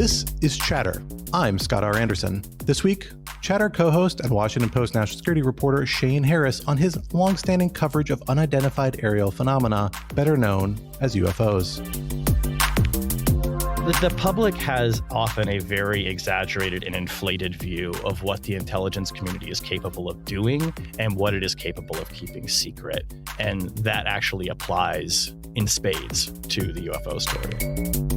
This is Chatter. I'm Scott R. Anderson. This week, Chatter co-host and Washington Post national security reporter Shane Harris on his longstanding coverage of unidentified aerial phenomena, better known as UFOs. The public has often a very exaggerated and inflated view of what the intelligence community is capable of doing and what it is capable of keeping secret. And that actually applies in spades to the UFO story.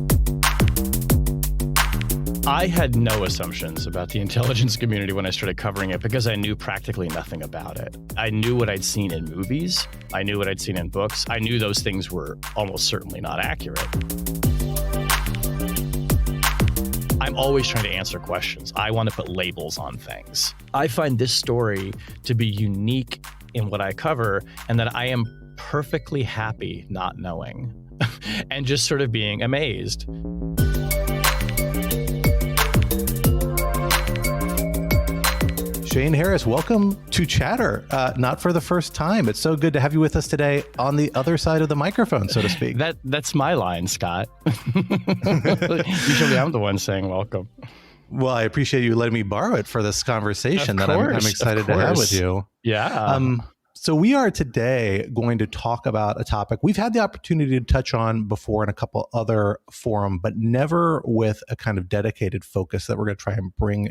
I had no assumptions about the intelligence community when I started covering it because I knew practically nothing about it. I knew what I'd seen in movies. I knew what I'd seen in books. I knew those things were almost certainly not accurate. I'm always trying to answer questions. I want to put labels on things. I find this story to be unique in what I cover and that I am perfectly happy not knowing and just sort of being amazed. Shane Harris, welcome to Chatter. Not for the first time. It's so good to have you with us today on the other side of the microphone, so to speak. That's my line, Scott. Usually I'm the one saying welcome. Well, I appreciate you letting me borrow it for this conversation I'm excited to have with you. Yeah. So we are today going to talk about a topic we've had the opportunity to touch on before in a couple other forums, but never with a kind of dedicated focus that we're going to try and bring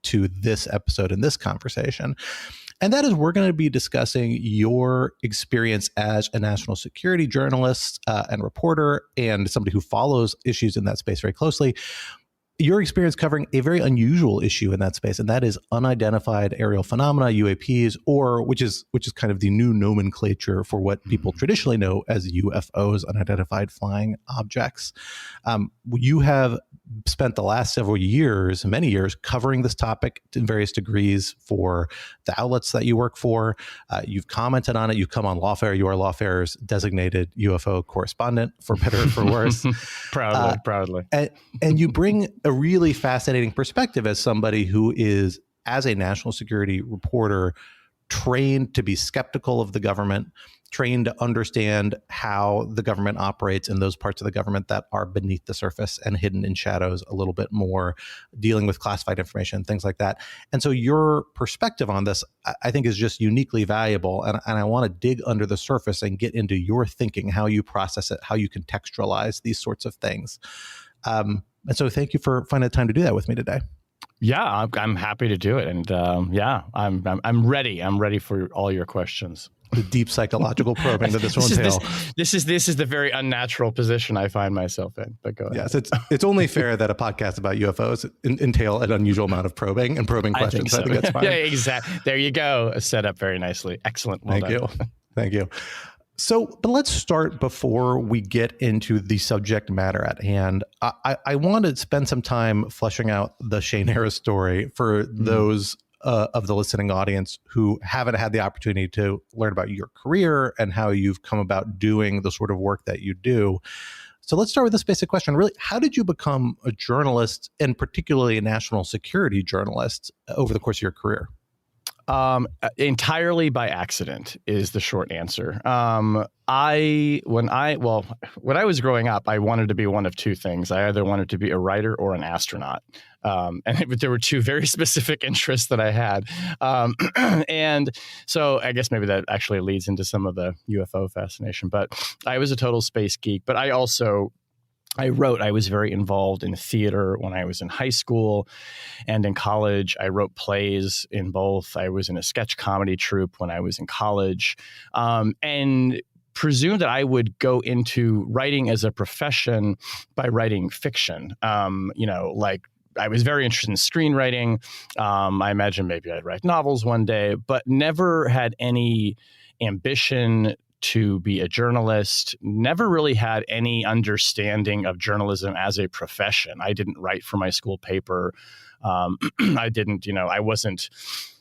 to this episode and this conversation. And that is, we're going to be discussing your experience as a national security journalist and reporter and somebody who follows issues in that space very closely. Your experience covering a very unusual issue in that space, and that is unidentified aerial phenomena, UAPs, or which is kind of the new nomenclature for what people traditionally know as UFOs, unidentified flying objects. You have spent the last several years, many years, covering this topic in various degrees for the outlets that you work for. You've commented on it. You've come on Lawfare. You are Lawfare's designated UFO correspondent, for better or for worse. Proudly. And you bring a really fascinating perspective as somebody who is, as a national security reporter, trained to be skeptical of the government, trained to understand how the government operates in those parts of the government that are beneath the surface and hidden in shadows a little bit more, dealing with classified information, things like that. And so your perspective on this, I think, is just uniquely valuable. And I want to dig under the surface and get into your thinking, how you process it, how you contextualize these sorts of things. And so thank you for finding the time to do that with me today. Yeah, I'm happy to do it. And I'm ready. I'm ready for all your questions. The deep psychological probing that this will entail. This is the very unnatural position I find myself in. But go ahead. Yes, it's only fair that a podcast about UFOs entail an unusual amount of probing and probing questions. I think that's fine. Yeah, exactly. There you go. Set up very nicely. Excellent. Well done. Thank you. So, but let's start before we get into the subject matter at hand. I want to spend some time fleshing out the Shane Harris story for those of the listening audience who haven't had the opportunity to learn about your career and how you've come about doing the sort of work that you do. So let's start with this basic question. Really, how did you become a journalist, and particularly a national security journalist, over the course of your career? Entirely by accident is the short answer. When I was growing up, I wanted to be one of two things. I either wanted to be a writer or an astronaut. And there were two very specific interests that I had. And so I guess maybe that actually leads into some of the UFO fascination, but I was a total space geek, but I was very involved in theater when I was in high school and in college. I wrote plays in both. I was in a sketch comedy troupe when I was in college, and presumed that I would go into writing as a profession by writing fiction. I was very interested in screenwriting. I imagined maybe I'd write novels one day, but never had any ambition to be a journalist, never really had any understanding of journalism as a profession. I didn't write for my school paper. I wasn't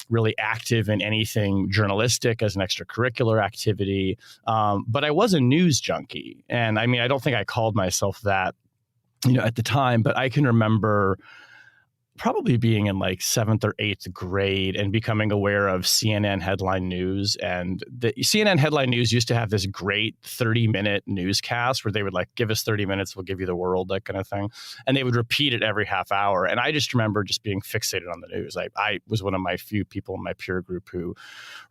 really active in anything journalistic as an extracurricular activity. But I was a news junkie. And I mean, I don't think I called myself that, at the time, but I can remember probably being in like 7th or 8th grade and becoming aware of CNN headline news. And the CNN headline news used to have this great 30-minute newscast where they would like, give us 30 minutes, we'll give you the world, that kind of thing. And they would repeat it every half hour. And I just remember just being fixated on the news. I was one of my few people in my peer group who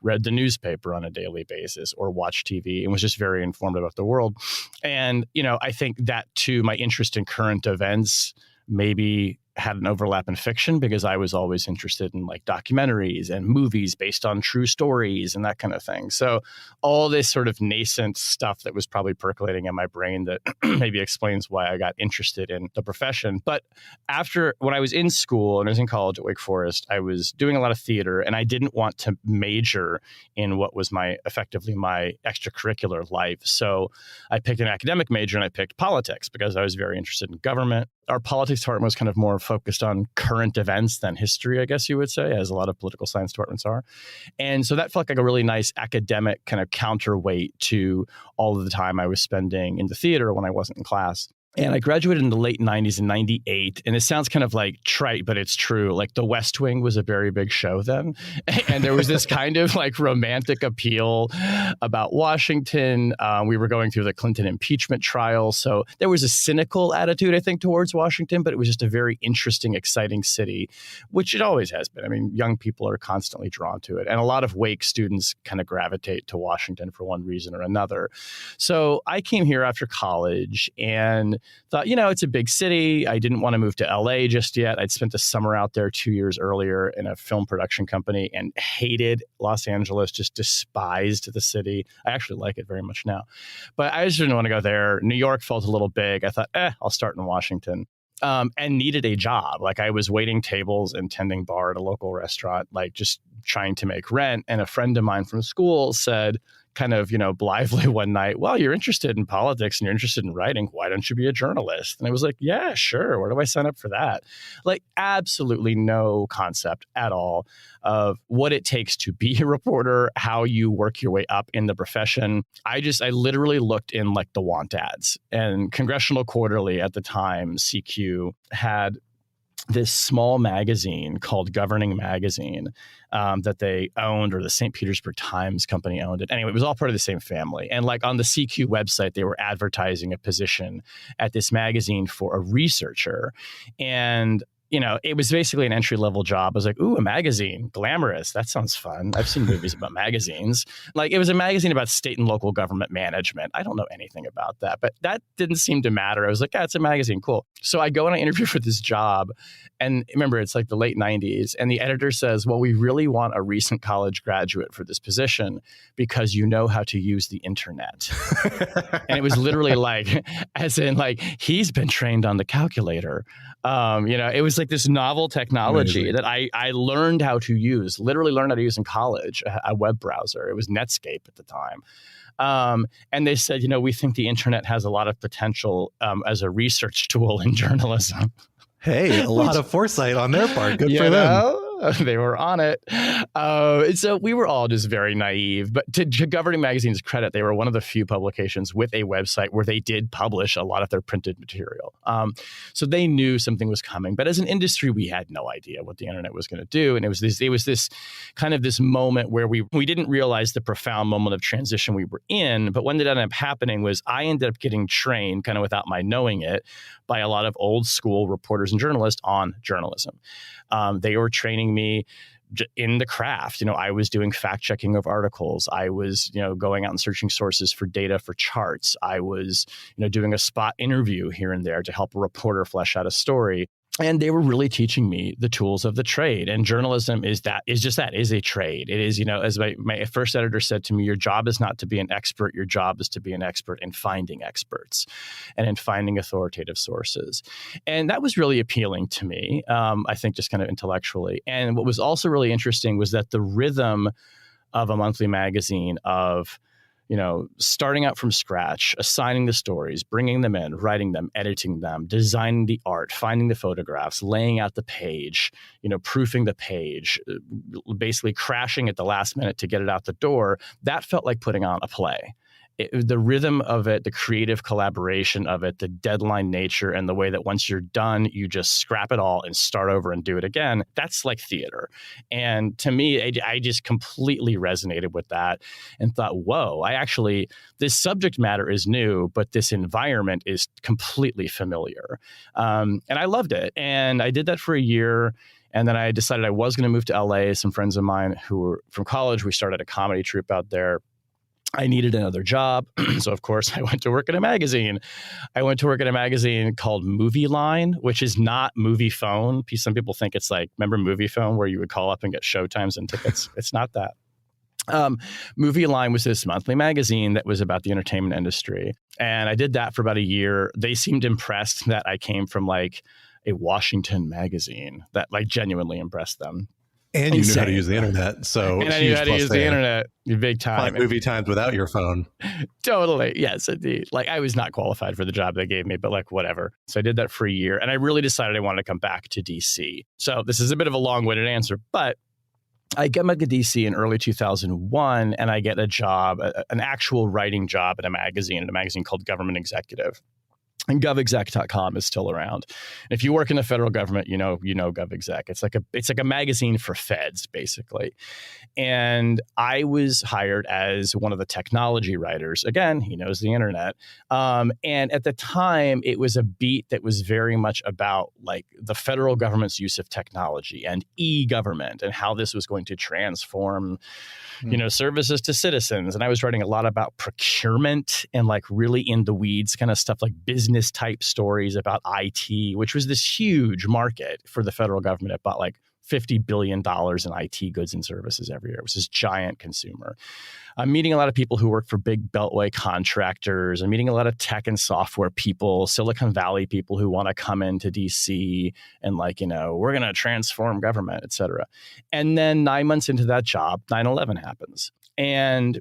read the newspaper on a daily basis or watched TV and was just very informed about the world. And, I think that too, my interest in current events maybe had an overlap in fiction because I was always interested in like documentaries and movies based on true stories and that kind of thing. So all this sort of nascent stuff that was probably percolating in my brain that maybe explains why I got interested in the profession. But when I was in school and I was in college at Wake Forest, I was doing a lot of theater and I didn't want to major in what was effectively my extracurricular life. So I picked an academic major and I picked politics because I was very interested in government. Our politics department was kind of more focused on current events than history, I guess you would say, as a lot of political science departments are. And so that felt like a really nice academic kind of counterweight to all of the time I was spending in the theater when I wasn't in class. And I graduated in the late 90s in 98. And it sounds kind of like trite, but it's true. Like the West Wing was a very big show then. And there was this kind of like romantic appeal about Washington. We were going through the Clinton impeachment trial. So there was a cynical attitude, I think, towards Washington, but it was just a very interesting, exciting city, which it always has been. I mean, young people are constantly drawn to it. And a lot of Wake students kind of gravitate to Washington for one reason or another. So I came here after college and thought, it's a big city. I didn't want to move to LA just yet. I'd spent the summer out there 2 years earlier in a film production company and hated Los Angeles, just despised the city. I actually like it very much now. But I just didn't want to go there. New York felt a little big. I thought, I'll start in Washington. And needed a job. Like I was waiting tables and tending bar at a local restaurant, like just trying to make rent. And a friend of mine from school said, kind of, blithely one night, well, you're interested in politics and you're interested in writing. Why don't you be a journalist? And I was like, yeah, sure. Where do I sign up for that? Like absolutely no concept at all of what it takes to be a reporter, how you work your way up in the profession. I literally looked in like the want ads, and Congressional Quarterly at the time, CQ, had this small magazine called Governing Magazine that they owned, or the St. Petersburg Times company owned it. Anyway, it was all part of the same family. And like on the CQ website, they were advertising a position at this magazine for a researcher. And it was basically an entry-level job. I was like, ooh, a magazine, glamorous. That sounds fun. I've seen movies about magazines. Like it was a magazine about state and local government management. I don't know anything about that, but that didn't seem to matter. I was like, it's a magazine. Cool. So I go and I interview for this job. And remember, it's like the late 90s. And the editor says, well, we really want a recent college graduate for this position because you know how to use the internet. And it was literally like, as in like, he's been trained on the calculator. It was like this novel technology that I learned how to use, literally learned how to use in college, a web browser. It was Netscape at the time. And they said, we think the internet has a lot of potential as a research tool in journalism. Hey, a lot of foresight on their part. Good for them. They were on it. So we were all just very naive. But to Governing Magazine's credit, they were one of the few publications with a website where they did publish a lot of their printed material. So they knew something was coming. But as an industry, we had no idea what the internet was going to do. And it was this kind of this moment where we didn't realize the profound moment of transition we were in. But what ended up happening was I ended up getting trained, kind of without my knowing it, by a lot of old school reporters and journalists on journalism. They were training me in the craft. I was doing fact checking of articles. I was, going out and searching sources for data for charts. I was, doing a spot interview here and there to help a reporter flesh out a story. And they were really teaching me the tools of the trade. And journalism is a trade. It is, as my first editor said to me, your job is not to be an expert. Your job is to be an expert in finding experts and in finding authoritative sources. And that was really appealing to me, I think, just kind of intellectually. And what was also really interesting was that the rhythm of a monthly magazine of starting out from scratch, assigning the stories, bringing them in, writing them, editing them, designing the art, finding the photographs, laying out the page, proofing the page, basically crashing at the last minute to get it out the door, that felt like putting on a play. the rhythm of it, the creative collaboration of it, the deadline nature, and the way that once you're done, you just scrap it all and start over and do it again. That's like theater. And to me, I just completely resonated with that and thought, whoa, this subject matter is new, but this environment is completely familiar. And I loved it. And I did that for a year. And then I decided I was going to move to LA. Some friends of mine who were from college, we started a comedy troupe out there. I needed another job. So, of course, I went to work at a magazine. I went to work at a magazine called Movie Line, which is not Movie Phone. Some people think it's like, remember Movie Phone, where you would call up and get showtimes and tickets? It's not that. Movie Line was this monthly magazine that was about the entertainment industry. And I did that for about a year. They seemed impressed that I came from like a Washington magazine. That like genuinely impressed them. And you knew how to use the internet. So and I knew how to use the internet big time. Find movie times without your phone. Totally. Yes, indeed. Like I was not qualified for the job they gave me, but like whatever. So I did that for a year. And I really decided I wanted to come back to DC. So this is a bit of a long-winded answer, but I get back to DC in early 2001 and I get a job, an actual writing job at a magazine called Government Executive. And govexec.com is still around. And if you work in the federal government, you know GovExec. It's like a magazine for feds, basically. And I was hired as one of the technology writers. Again, he knows the internet. And at the time, it was a beat that was very much about like the federal government's use of technology and e-government and how this was going to transform services to citizens. And I was writing a lot about procurement and like really in the weeds kind of stuff like business type stories about IT, which was this huge market for the federal government. It bought like $50 billion in IT goods and services every year. It was this giant consumer. I'm meeting a lot of people who work for big Beltway contractors. I'm meeting a lot of tech and software people, Silicon Valley people who want to come into DC and like, we're going to transform government, et cetera. And then 9 months into that job, 9/11 happens. And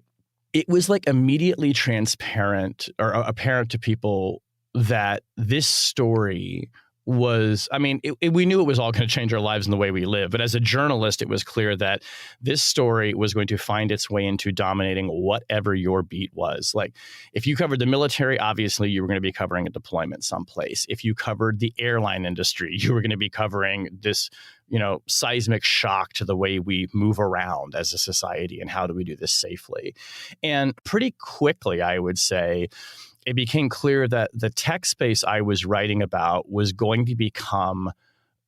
it was like immediately transparent or apparent to people that this story was, we knew it was all going to change our lives and the way we live. But as a journalist, it was clear that this story was going to find its way into dominating whatever your beat was. Like if you covered the military, obviously you were going to be covering a deployment someplace. If you covered the airline industry, you were going to be covering this, seismic shock to the way we move around as a society and how do we do this safely. And pretty quickly, I would say, it became clear that the tech space I was writing about was going to become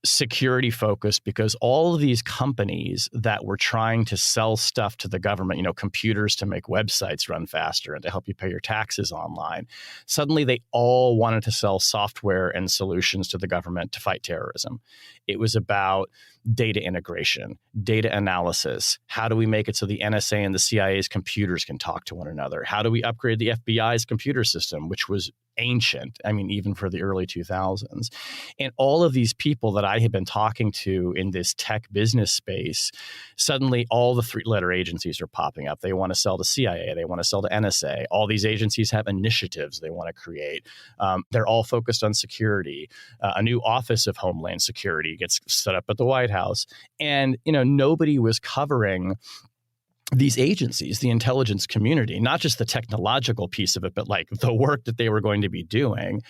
security focused because all of these companies that were trying to sell stuff to the government, computers to make websites run faster and to help you pay your taxes online, suddenly they all wanted to sell software and solutions to the government to fight terrorism. It was about data integration, data analysis. How do we make it so the NSA and the CIA's computers can talk to one another? How do we upgrade the FBI's computer system, which was ancient, even for the early 2000s. And all of these people that I had been talking to in this tech business space, suddenly all the three-letter agencies are popping up. They want to sell to CIA. They want to sell to NSA. All these agencies have initiatives they want to create. They're all focused on security. A new Office of Homeland Security gets set up at the White House. And, nobody was covering these agencies, the intelligence community, not just the technological piece of it, but like the work that they were going to be doing.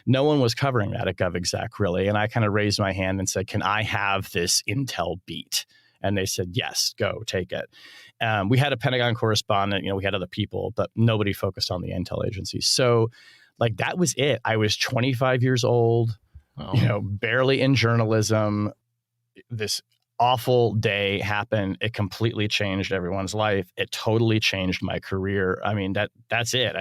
No one was covering that at GovExec, really. And I kind of raised my hand and said, can I have this intel beat? And they said, yes, go, take it. We had a Pentagon correspondent, we had other people, but nobody focused on the intel agencies. So like that was it. I was 25 years old, barely in journalism. This awful day happened. It completely changed everyone's life. It totally changed my career. That's it.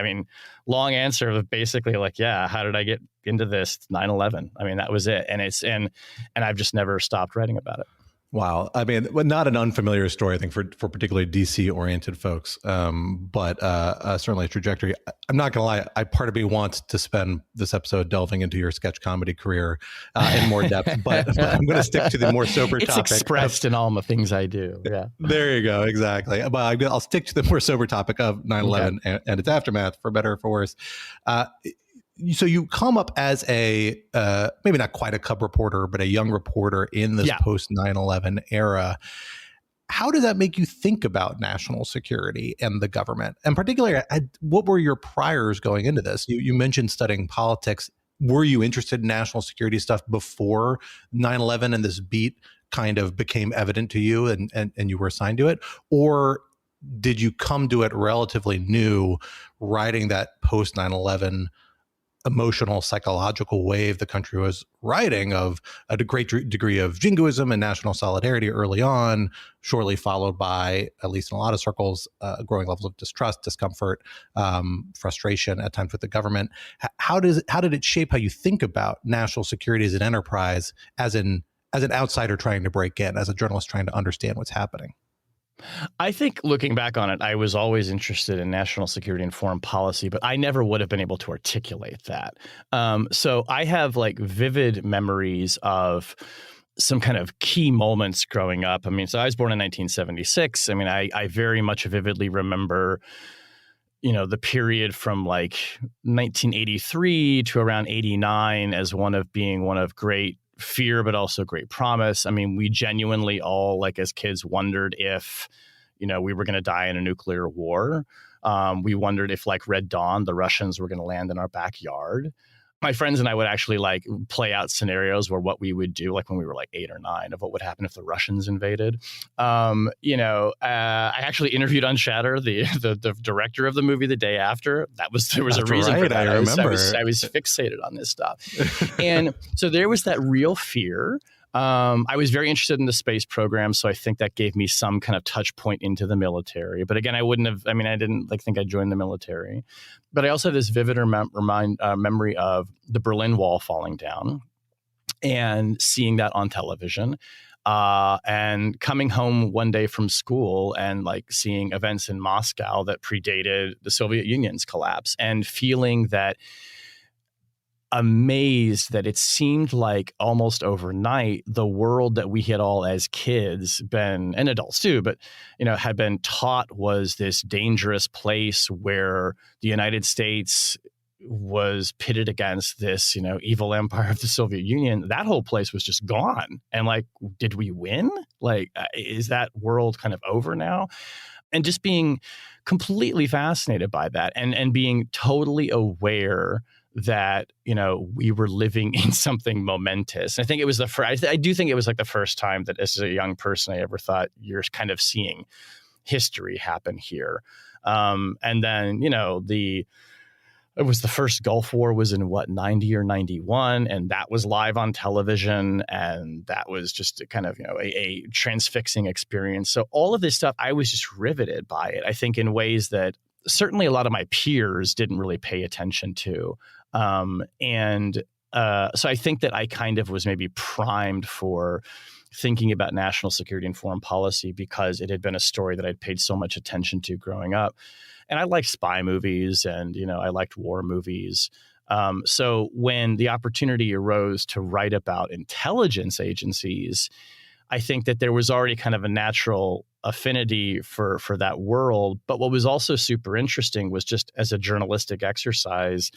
Long answer of basically like, yeah, how did I get into this? 9/11. That was it. And I've just never stopped writing about it. Wow. Not an unfamiliar story, I think, for particularly DC-oriented folks, but certainly a trajectory. I'm not going to lie. Part of me wants to spend this episode delving into your sketch comedy career in more depth, but I'm going to stick to the more sober topic. It's expressed in all the things I do. Yeah. There you go. Exactly. But I'll stick to the more sober topic of 9/11 and its aftermath, for better or for worse. So you come up as a maybe not quite a cub reporter, but a young reporter in this post 9/11 era. how does that make you think about national security and the government? And particularly, what were your priors going into this? You mentioned studying politics. Were you interested in national security stuff before 9/11 and this beat kind of became evident to you and you were assigned to it? Or did you come to it relatively new, riding that post 9/11 emotional, psychological wave the country was riding of a great degree of jingoism and national solidarity early on, shortly followed by, at least in a lot of circles, growing levels of distrust, discomfort, frustration at times with the government. How did it shape how you think about national security as an enterprise, as an outsider trying to break in, as a journalist trying to understand what's happening? I think looking back on it, I was always interested in national security and foreign policy, but I never would have been able to articulate that. So I have like vivid memories of some kind of key moments growing up. I mean, so I was born in 1976. I mean, I very much vividly remember, the period from like 1983 to around 89 as one of great fear, but also great promise. I mean, we genuinely all, like as kids, wondered if, we were going to die in a nuclear war. We wondered if, like Red Dawn, the Russians were going to land in our backyard. My friends and I would actually like play out scenarios where what we would do, like when we were like 8 or 9, of what would happen if the Russians invaded. I actually interviewed on Shatter the director of the movie the day after. There was That's a reason right, for that. I remember. I was fixated on this stuff, and so there was that real fear. I was very interested in the space program, so I think that gave me some kind of touch point into the military. But again, I didn't think I joined the military. But I also have this vivid memory of the Berlin Wall falling down and seeing that on television. And coming home one day from school and like seeing events in Moscow that predated the Soviet Union's collapse and feeling that amazed that it seemed like almost overnight the world that we had all as kids been, and adults too, but had been taught was this dangerous place where the United States was pitted against this evil empire of the Soviet Union. That whole place was just gone. And like, did we win? Like, is that world kind of over now? And just being completely fascinated by that and being totally aware that we were living in something momentous. I think it was I do think it was like the first time that as a young person I ever thought you're kind of seeing history happen here. And then it was the first Gulf War was in 90 or 91, and that was live on television, and that was just a kind of a transfixing experience. So all of this stuff, I was just riveted by it. I think in ways that certainly a lot of my peers didn't really pay attention to. So I think that I kind of was maybe primed for thinking about national security and foreign policy because it had been a story that I'd paid so much attention to growing up. And I liked spy movies and, I liked war movies. So when the opportunity arose to write about intelligence agencies, I think that there was already kind of a natural affinity for that world. But what was also super interesting was just as a journalistic exercise,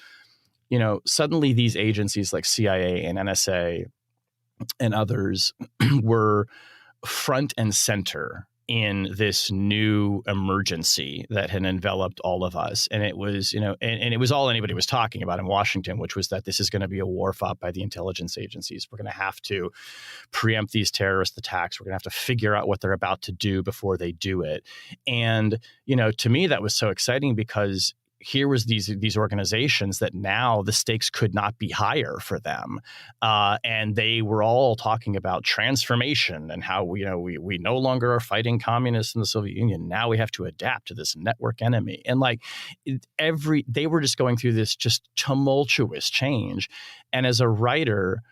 suddenly these agencies like CIA and NSA and others were front and center in this new emergency that had enveloped all of us. And it was, and it was all anybody was talking about in Washington, which was that this is going to be a war fought by the intelligence agencies. We're going to have to preempt these terrorist attacks. We're going to have to figure out what they're about to do before they do it. And, to me, that was so exciting because here was these organizations that now the stakes could not be higher for them. And they were all talking about transformation and how, we no longer are fighting communists in the Soviet Union. Now we have to adapt to this network enemy. And like they were just going through this just tumultuous change. And as a writer,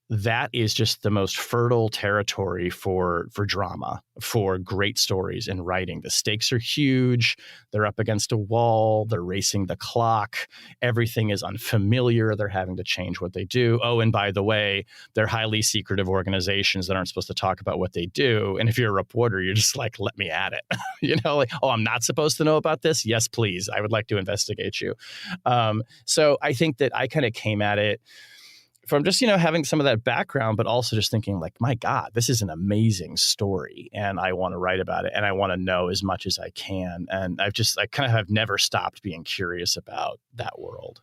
that is just the most fertile territory for drama, for great stories and writing. The stakes are huge. They're up against a wall. They're racing the clock. Everything is unfamiliar. They're having to change what they do. Oh, and by the way, they're highly secretive organizations that aren't supposed to talk about what they do. And if you're a reporter, you're just like, let me at it. Oh, I'm not supposed to know about this? Yes, please. I would like to investigate you. So I think that I kind of came at it from just, having some of that background, but also just thinking like, my God, this is an amazing story and I want to write about it and I want to know as much as I can. And I kind of have never stopped being curious about that world.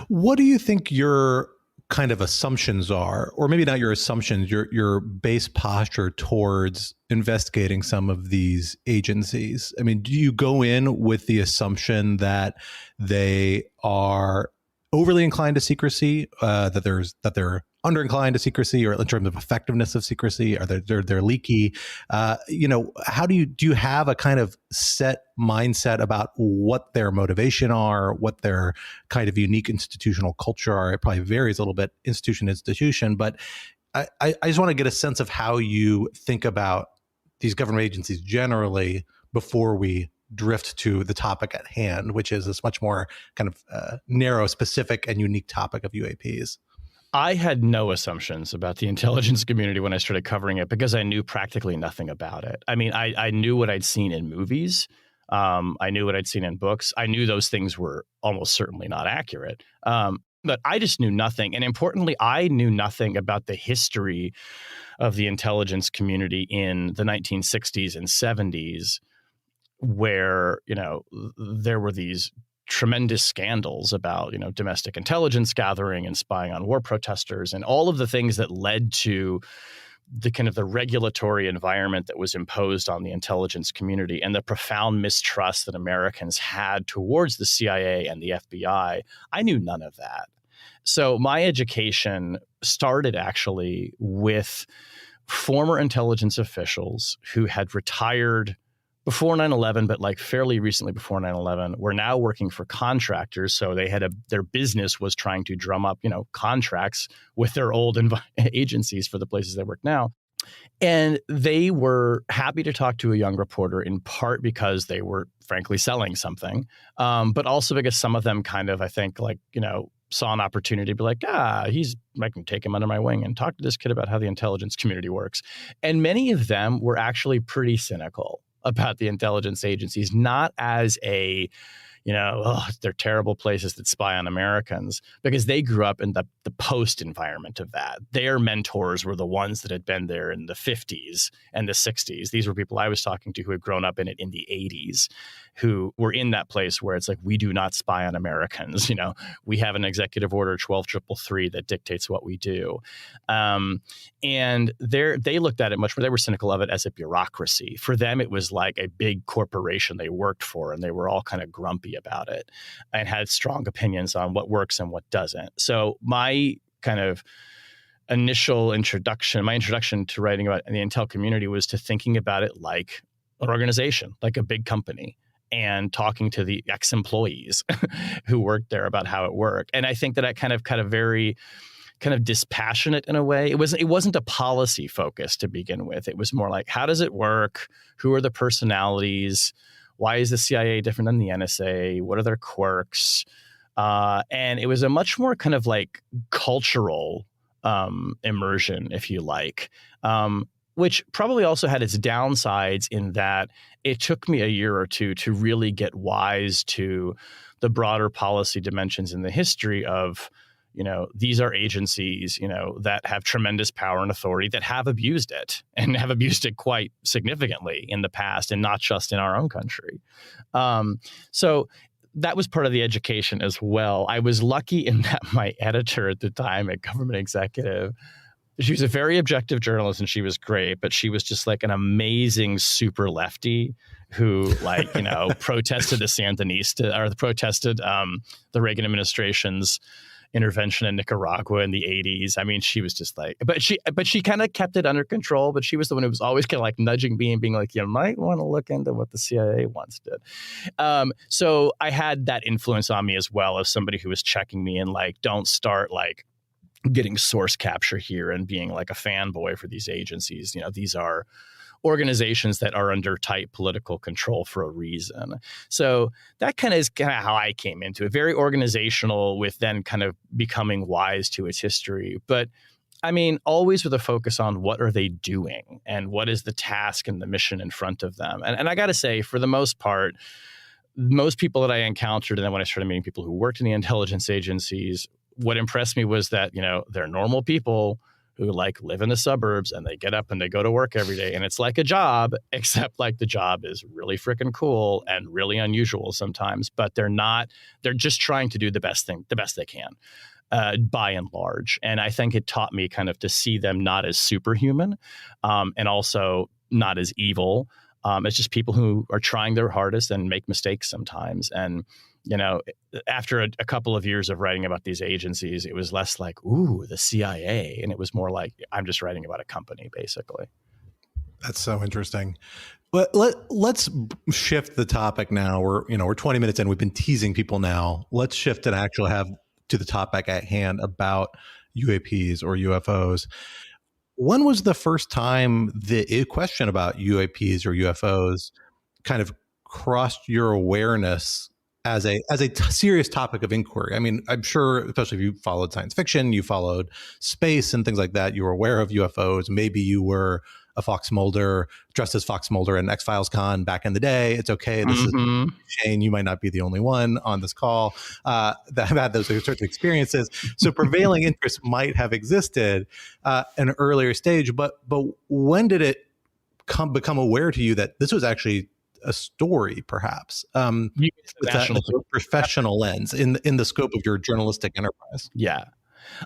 What do you think your kind of assumptions are, or maybe not your assumptions, your base posture towards investigating some of these agencies? I mean, do you go in with the assumption that they are overly inclined to secrecy, that they're under inclined to secrecy, or in terms of effectiveness of secrecy, or they're leaky? How do you have a kind of set mindset about what their motivation are, what their kind of unique institutional culture are? It probably varies a little bit institution to institution, but I just want to get a sense of how you think about these government agencies generally before we drift to the topic at hand, which is this much more kind of narrow, specific, and unique topic of UAPs. I had no assumptions about the intelligence community when I started covering it because I knew practically nothing about it. I mean, I knew what I'd seen in movies. I knew what I'd seen in books. I knew those things were almost certainly not accurate. But I just knew nothing. And importantly, I knew nothing about the history of the intelligence community in the 1960s and 70s, where, there were these tremendous scandals about, domestic intelligence gathering and spying on war protesters and all of the things that led to the kind of the regulatory environment that was imposed on the intelligence community and the profound mistrust that Americans had towards the CIA and the FBI. I knew none of that. So my education started actually with former intelligence officials who had retired before 9/11, but like fairly recently before 9/11, were now working for contractors. So they had their business was trying to drum up, contracts with their old agencies for the places they work now. And they were happy to talk to a young reporter, in part because they were frankly selling something, but also because some of them kind of, I think, saw an opportunity to be like, I can take him under my wing and talk to this kid about how the intelligence community works. And many of them were actually pretty cynical about the intelligence agencies, not as a, they're terrible places that spy on Americans, because they grew up in the post environment of that. Their mentors were the ones that had been there in the 50s and the 60s. These were people I was talking to who had grown up in it in the 80s, who were in that place where it's like, we do not spy on Americans. We have an executive order 12333 that dictates what we do. And they looked at it much more. They were cynical of it as a bureaucracy. For them, it was like a big corporation they worked for, and they were all kind of grumpy about it and had strong opinions on what works and what doesn't. So my kind of introduction to writing about the intel community was to thinking about it like an organization, like a big company, and talking to the ex-employees who worked there about how it worked. And I think that I kind of very kind of dispassionate in a way. It wasn't a policy focus to begin with. It was more like, how does it work? Who are the personalities? Why is the CIA different than the NSA? What are their quirks? And it was a much more kind of like cultural immersion, if you like, which probably also had its downsides in that it took me a year or two to really get wise to the broader policy dimensions in the history of, these are agencies, that have tremendous power and authority that have abused it and have abused it quite significantly in the past, and not just in our own country. So that was part of the education as well. I was lucky in that my editor at the time at Government Executive, she was a very objective journalist and she was great, but she was just like an amazing super lefty who protested the Sandinista, or protested the Reagan administration's intervention in Nicaragua in the 80s. I mean, she was just like, but she kind of kept it under control, but she was the one who was always kind of like nudging me and being like, you might want to look into what the CIA once did. So I had that influence on me as well, as somebody who was checking me and like, don't start like getting source capture here and being like a fanboy for these agencies. These are organizations that are under tight political control for a reason. So that kind of is how I came into it. Very organizational, with then kind of becoming wise to its history. But I mean, always with a focus on what are they doing and what is the task and the mission in front of them. And I got to say, for the most part, most people that I encountered, and then when I started meeting people who worked in the intelligence agencies, what impressed me was that, they're normal people who like live in the suburbs and they get up and they go to work every day. And it's like a job, except like the job is really freaking cool and really unusual sometimes, but they're just trying to do the best they can, by and large. And I think it taught me kind of to see them not as superhuman, and also not as evil. It's just people who are trying their hardest and make mistakes sometimes. And, after a couple of years of writing about these agencies, it was less like, ooh, the CIA. And it was more like, I'm just writing about a company, basically. That's so interesting. But let's shift the topic now. We're 20 minutes in. We've been teasing people now. Let's shift and actually have to the topic at hand about UAPs or UFOs. When was the first time the question about UAPs or UFOs kind of crossed your awareness as a serious topic of inquiry? I mean, I'm sure, especially if you followed science fiction, you followed space and things like that, you were aware of UFOs. Maybe you were a Fox Mulder, dressed as Fox Mulder in X-Files Con back in the day. It's okay. This is Shane. You might not be the only one on this call that have had those sorts of experiences. So prevailing interest might have existed at an earlier stage, but when did it become aware to you that this was actually a story, perhaps, with that professional lens in the scope of your journalistic enterprise? Yeah.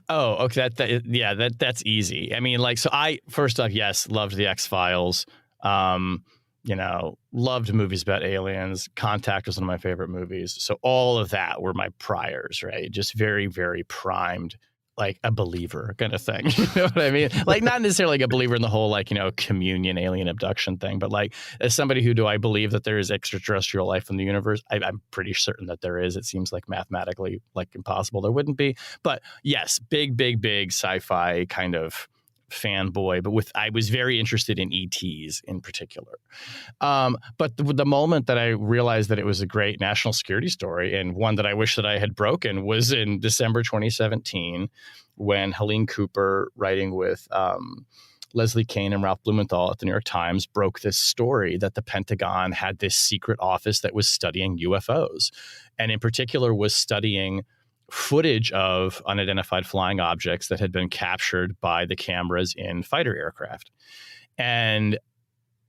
Oh, okay. That's easy. I mean, like, so first off, yes, loved the X-Files. Loved movies about aliens. Contact was one of my favorite movies. So all of that were my priors, right? Just very, very primed, like a believer kind of thing. You know what I mean? Like, not necessarily like a believer in the whole, like, communion, alien abduction thing, but like, as somebody who, do I believe that there is extraterrestrial life in the universe? I'm pretty certain that there is. It seems like mathematically like impossible there wouldn't be. But yes, big sci-fi kind of fanboy, but I was very interested in ETs in particular. But the moment that I realized that it was a great national security story, and one that I wish that I had broken, was in December 2017, when Helene Cooper, writing with Leslie Kean and Ralph Blumenthal at the New York Times, broke this story that the Pentagon had this secret office that was studying UFOs, and in particular was studying footage of unidentified flying objects that had been captured by the cameras in fighter aircraft. And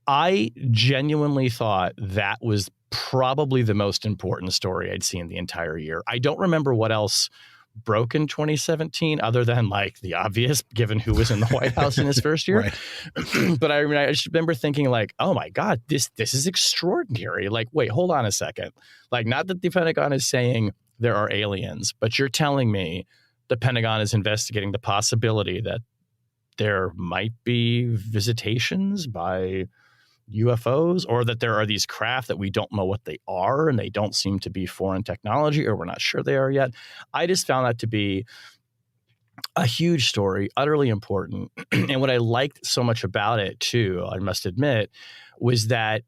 I genuinely thought that was probably the most important story I'd seen the entire year. I don't remember what else broke in 2017 other than like the obvious, given who was in the White House in his first year. Right. But I just remember thinking like, oh my God, this is extraordinary. Like, wait, hold on a second. Like, not that the Pentagon is saying there are aliens, but you're telling me the Pentagon is investigating the possibility that there might be visitations by UFOs, or that there are these craft that we don't know what they are and they don't seem to be foreign technology, or we're not sure they are yet. I just found that to be a huge story, utterly important. And what I liked so much about it too, I must admit, was that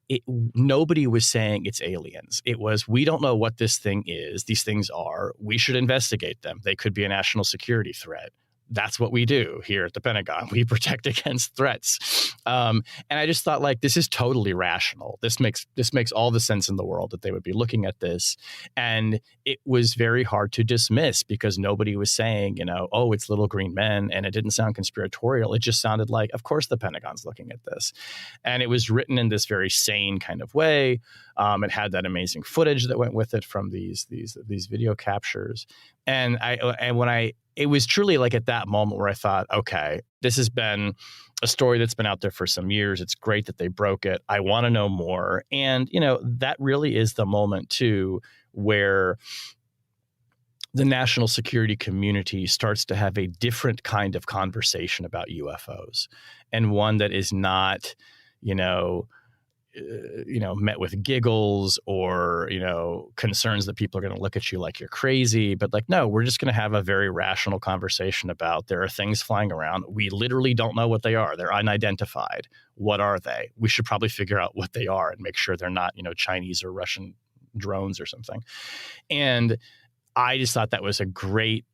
nobody was saying it's aliens. It was, we don't know what this thing is. These things are. We should investigate them. They could be a national security threat. That's what we do here at the Pentagon. We protect against threats. And I just thought, like, this is totally rational. This makes all the sense in the world that they would be looking at this. And it was very hard to dismiss because nobody was saying, oh, it's little green men. And it didn't sound conspiratorial. It just sounded like, of course, the Pentagon's looking at this. And it was written in this very sane kind of way. It had that amazing footage that went with it from these video captures. And it was truly like at that moment where I thought, okay, this has been a story that's been out there for some years. It's great that they broke it. I want to know more. And, that really is the moment too, where the national security community starts to have a different kind of conversation about UFOs, and one that is not, met with giggles or, concerns that people are going to look at you like you're crazy. But like, no, we're just going to have a very rational conversation about, there are things flying around. We literally don't know what they are. They're unidentified. What are they? We should probably figure out what they are and make sure they're not, Chinese or Russian drones or something. And I just thought that was a great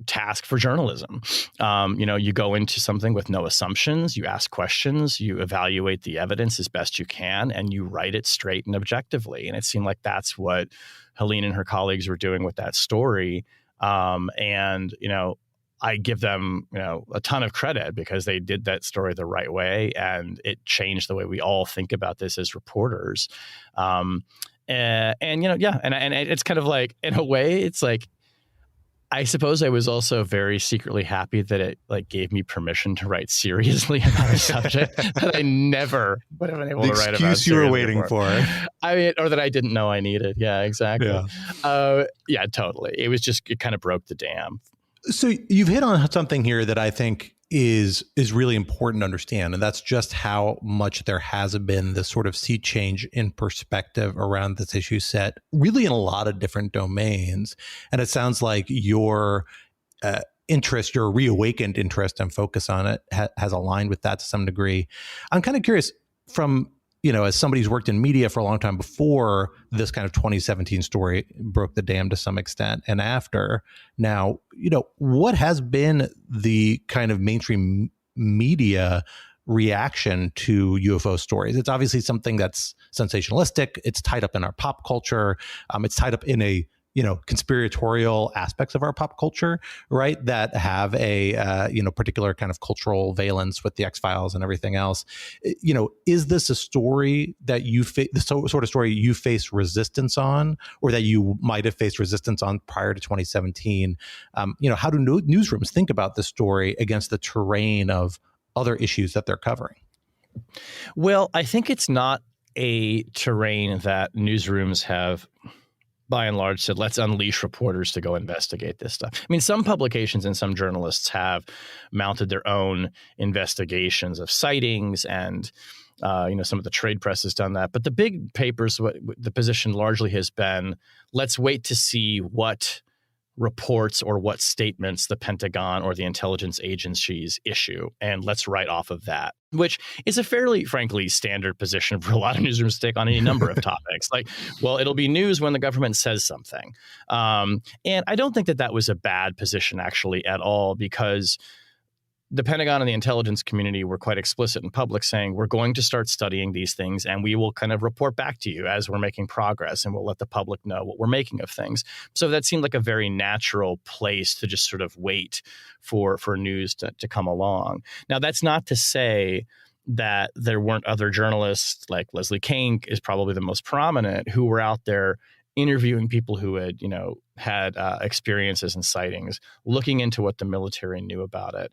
task for journalism. You go into something with no assumptions, you ask questions, you evaluate the evidence as best you can, and you write it straight and objectively. And it seemed like that's what Helene and her colleagues were doing with that story. And, I give them, a ton of credit because they did that story the right way, and it changed the way we all think about this as reporters. And it's kind of like, in a way, it's like, I suppose I was also very secretly happy that it like gave me permission to write seriously about a subject that I never would have been able to write about. The excuse you were waiting for. I mean, or that I didn't know I needed. Yeah, exactly. Yeah, Totally. It kind of broke the dam. So you've hit on something here that I think is really important to understand, and that's just how much there has been this sort of sea change in perspective around this issue set, really in a lot of different domains. And it sounds like your interest, your reawakened interest and focus on it has aligned with that to some degree. I'm kind of curious, from as somebody who's worked in media for a long time before this kind of 2017 story broke the dam to some extent, and after now, what has been the kind of mainstream media reaction to UFO stories? It's obviously something that's sensationalistic. It's tied up in our pop culture. It's tied up in a conspiratorial aspects of our pop culture, right, that have a particular kind of cultural valence with the X-Files and everything else. Is this a story that the sort of story you face resistance on, or that you might have faced resistance on prior to 2017? How do newsrooms think about this story against the terrain of other issues that they're covering? Well, I think it's not a terrain that newsrooms have, by and large, said, let's unleash reporters to go investigate this stuff. I mean, some publications and some journalists have mounted their own investigations of sightings, and some of the trade press has done that. But the big papers, the position largely has been, let's wait to see what reports or what statements the Pentagon or the intelligence agencies issue, and let's write off of that, which is a fairly, frankly, standard position for a lot of newsrooms to take on any number of topics. Like, well, it'll be news when the government says something. And I don't think that was a bad position, actually, at all, because the Pentagon and the intelligence community were quite explicit in public, saying, we're going to start studying these things, and we will kind of report back to you as we're making progress, and we'll let the public know what we're making of things. So that seemed like a very natural place to just sort of wait for news to come along. Now, that's not to say that there weren't other journalists, like Leslie Kean is probably the most prominent, who were out there interviewing people who had, had experiences and sightings, looking into what the military knew about it,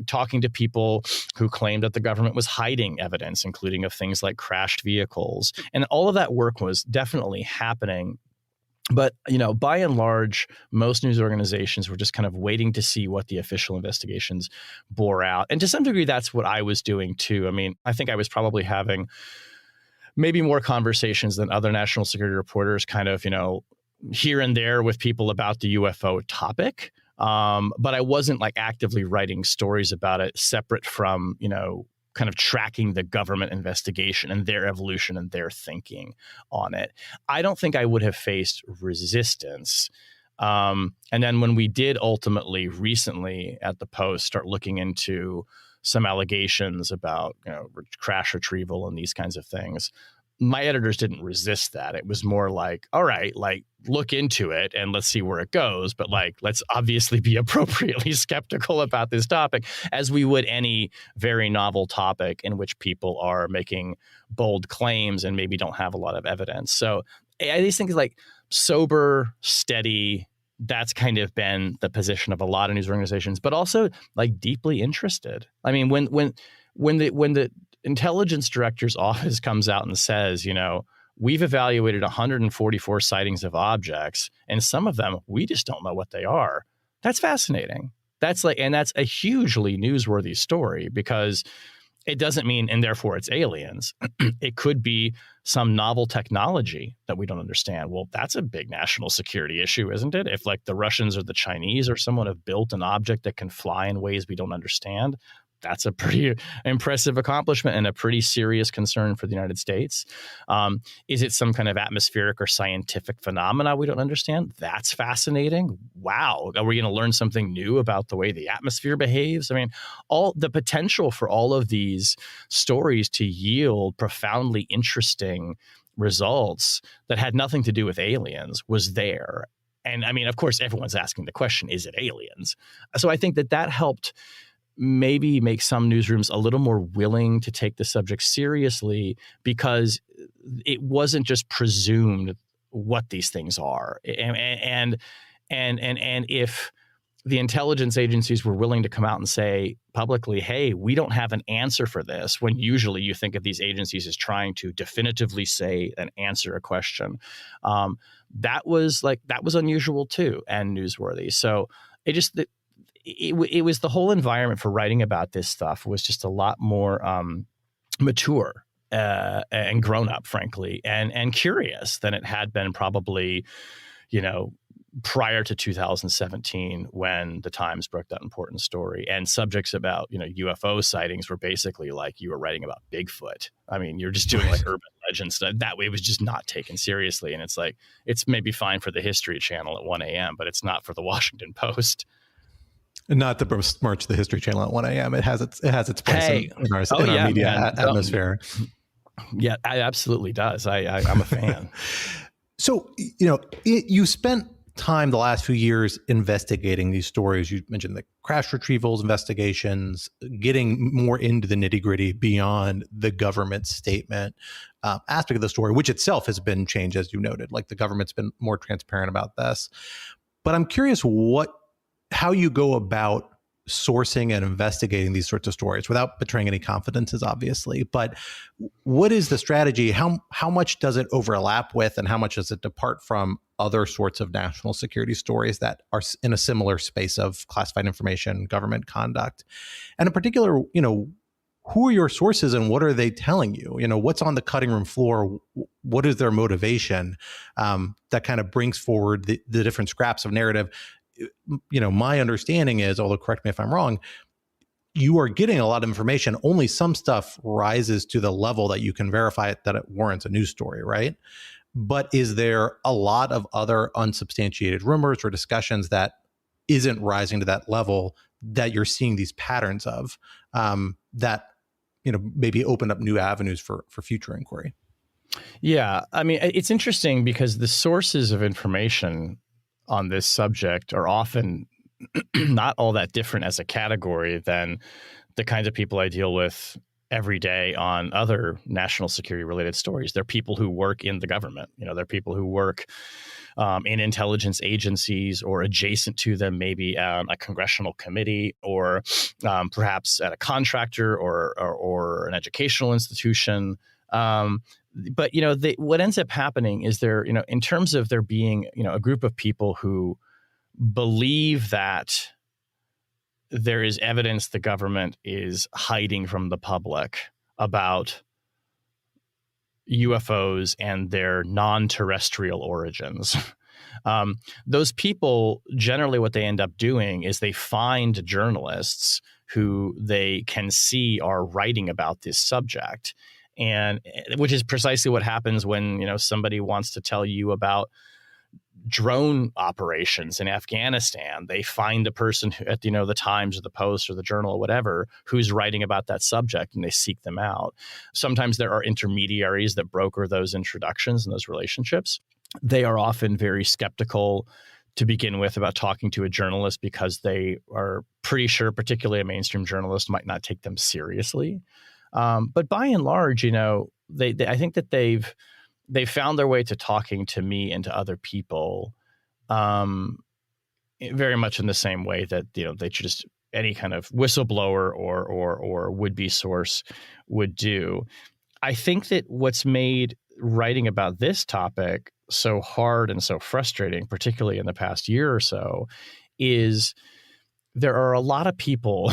talking to people who claimed that the government was hiding evidence, including of things like crashed vehicles. And all of that work was definitely happening. But, by and large, most news organizations were just kind of waiting to see what the official investigations bore out. And to some degree, that's what I was doing, too. I mean, I think I was probably having maybe more conversations than other national security reporters, kind of, here and there with people about the UFO topic. But I wasn't like actively writing stories about it separate from, kind of tracking the government investigation and their evolution and their thinking on it. I don't think I would have faced resistance. And then when we did ultimately recently at the Post start looking into some allegations about crash retrieval and these kinds of things, my editors didn't resist that. It was more like, all right, like, look into it and let's see where it goes. But like, let's obviously be appropriately skeptical about this topic, as we would any very novel topic in which people are making bold claims and maybe don't have a lot of evidence. So I just think like sober, steady, that's kind of been the position of a lot of news organizations, but also like deeply interested. I mean, when the intelligence director's office comes out and says, we've evaluated 144 sightings of objects, and some of them we just don't know what they are. That's fascinating. That's a hugely newsworthy story, because it doesn't mean, and therefore it's aliens. It could be some novel technology that we don't understand. Well, that's a big national security issue, isn't it? If like the Russians or the Chinese or someone have built an object that can fly in ways we don't understand, that's a pretty impressive accomplishment and a pretty serious concern for the United States. Is it some kind of atmospheric or scientific phenomena we don't understand? That's fascinating. Wow. Are we going to learn something new about the way the atmosphere behaves? I mean, all the potential for all of these stories to yield profoundly interesting results that had nothing to do with aliens was there. And I mean, of course, everyone's asking the question, is it aliens? So I think that helped maybe make some newsrooms a little more willing to take the subject seriously, because it wasn't just presumed what these things are. And if the intelligence agencies were willing to come out and say publicly, hey, we don't have an answer for this, when usually you think of these agencies as trying to definitively say and answer a question, that was unusual too, and newsworthy. So it was the whole environment for writing about this stuff was just a lot more mature and grown up, frankly, and curious than it had been probably, prior to 2017, when the Times broke that important story, and subjects about, UFO sightings were basically like you were writing about Bigfoot. I mean, you're just doing like urban legend stuff. That way it was just not taken seriously. And it's like, it's maybe fine for the History Channel at 1 a.m., but it's not for the Washington Post. Not to besmirch the History Channel at 1 a.m. It has its place in our media atmosphere. Yeah, it absolutely does. I'm a fan. So, you spent time the last few years investigating these stories. You mentioned the crash retrievals investigations, getting more into the nitty gritty beyond the government statement aspect of the story, which itself has been changed, as you noted. Like, the government's been more transparent about this. But I'm curious how you go about sourcing and investigating these sorts of stories without betraying any confidences, obviously. But what is the strategy? How much does it overlap with, and how much does it depart from other sorts of national security stories that are in a similar space of classified information, government conduct? And in particular, who are your sources and what are they telling you? What's on the cutting room floor? What is their motivation that kind of brings forward the different scraps of narrative? My understanding is, although correct me if I'm wrong, you are getting a lot of information. Only some stuff rises to the level that you can verify it, that it warrants a news story, right? But is there a lot of other unsubstantiated rumors or discussions that isn't rising to that level that you're seeing these patterns of that maybe open up new avenues for future inquiry? Yeah, I mean, it's interesting because the sources of information on this subject are often not all that different as a category than the kinds of people I deal with every day on other national security related stories. They're people who work in the government. They're people who work in intelligence agencies or adjacent to them, maybe on a congressional committee, or perhaps at a contractor or an educational institution. But what ends up happening is in terms of there being a group of people who believe that there is evidence the government is hiding from the public about UFOs and their non-terrestrial origins. Those people, generally what they end up doing is they find journalists who they can see are writing about this subject. And which is precisely what happens when, somebody wants to tell you about drone operations in Afghanistan. They find a person at, the Times or the Post or the Journal or whatever, who's writing about that subject, and they seek them out. Sometimes there are intermediaries that broker those introductions and those relationships. They are often very skeptical to begin with about talking to a journalist because they are pretty sure, particularly a mainstream journalist, might not take them seriously. But by and large, I think that they've found their way to talking to me and to other people, very much in the same way that they just any kind of whistleblower or would-be source would do. I think that what's made writing about this topic so hard and so frustrating, particularly in the past year or so, is there are a lot of people.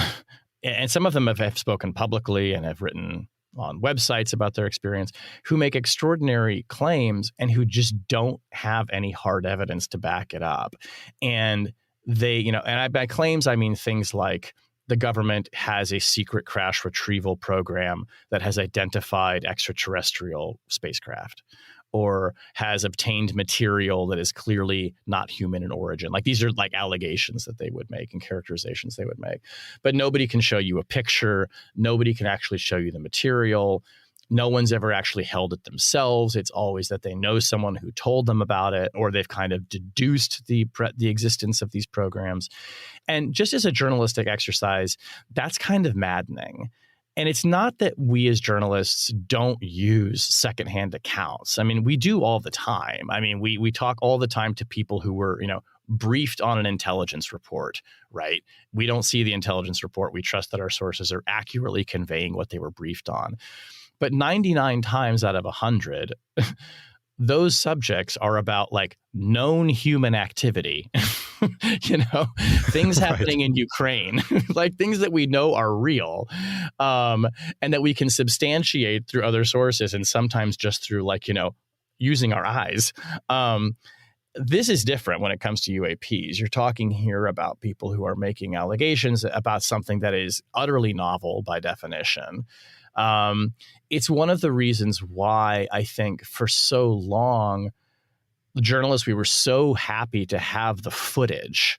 And some of them have spoken publicly and have written on websites about their experience, who make extraordinary claims and who just don't have any hard evidence to back it up. And they, and by claims, I mean things like the government has a secret crash retrieval program that has identified extraterrestrial spacecraft, or has obtained material that is clearly not human in origin. Like, these are like allegations that they would make and characterizations they would make. But nobody can show you a picture. Nobody can actually show you the material. No one's ever actually held it themselves. It's always that they know someone who told them about it, or they've kind of deduced the existence of these programs. And just as a journalistic exercise, that's kind of maddening. And it's not that we as journalists don't use secondhand accounts. I mean, we do all the time. I mean, we talk all the time to people who were, briefed on an intelligence report, right? We don't see the intelligence report. We trust that our sources are accurately conveying what they were briefed on. But 99 times out of 100, those subjects are about like known human activity, things happening in Ukraine, like things that we know are real, and that we can substantiate through other sources, and sometimes just through using our eyes. This is different when it comes to UAPs. You're talking here about people who are making allegations about something that is utterly novel by definition. It's one of the reasons why I think for so long, the journalists, we were so happy to have the footage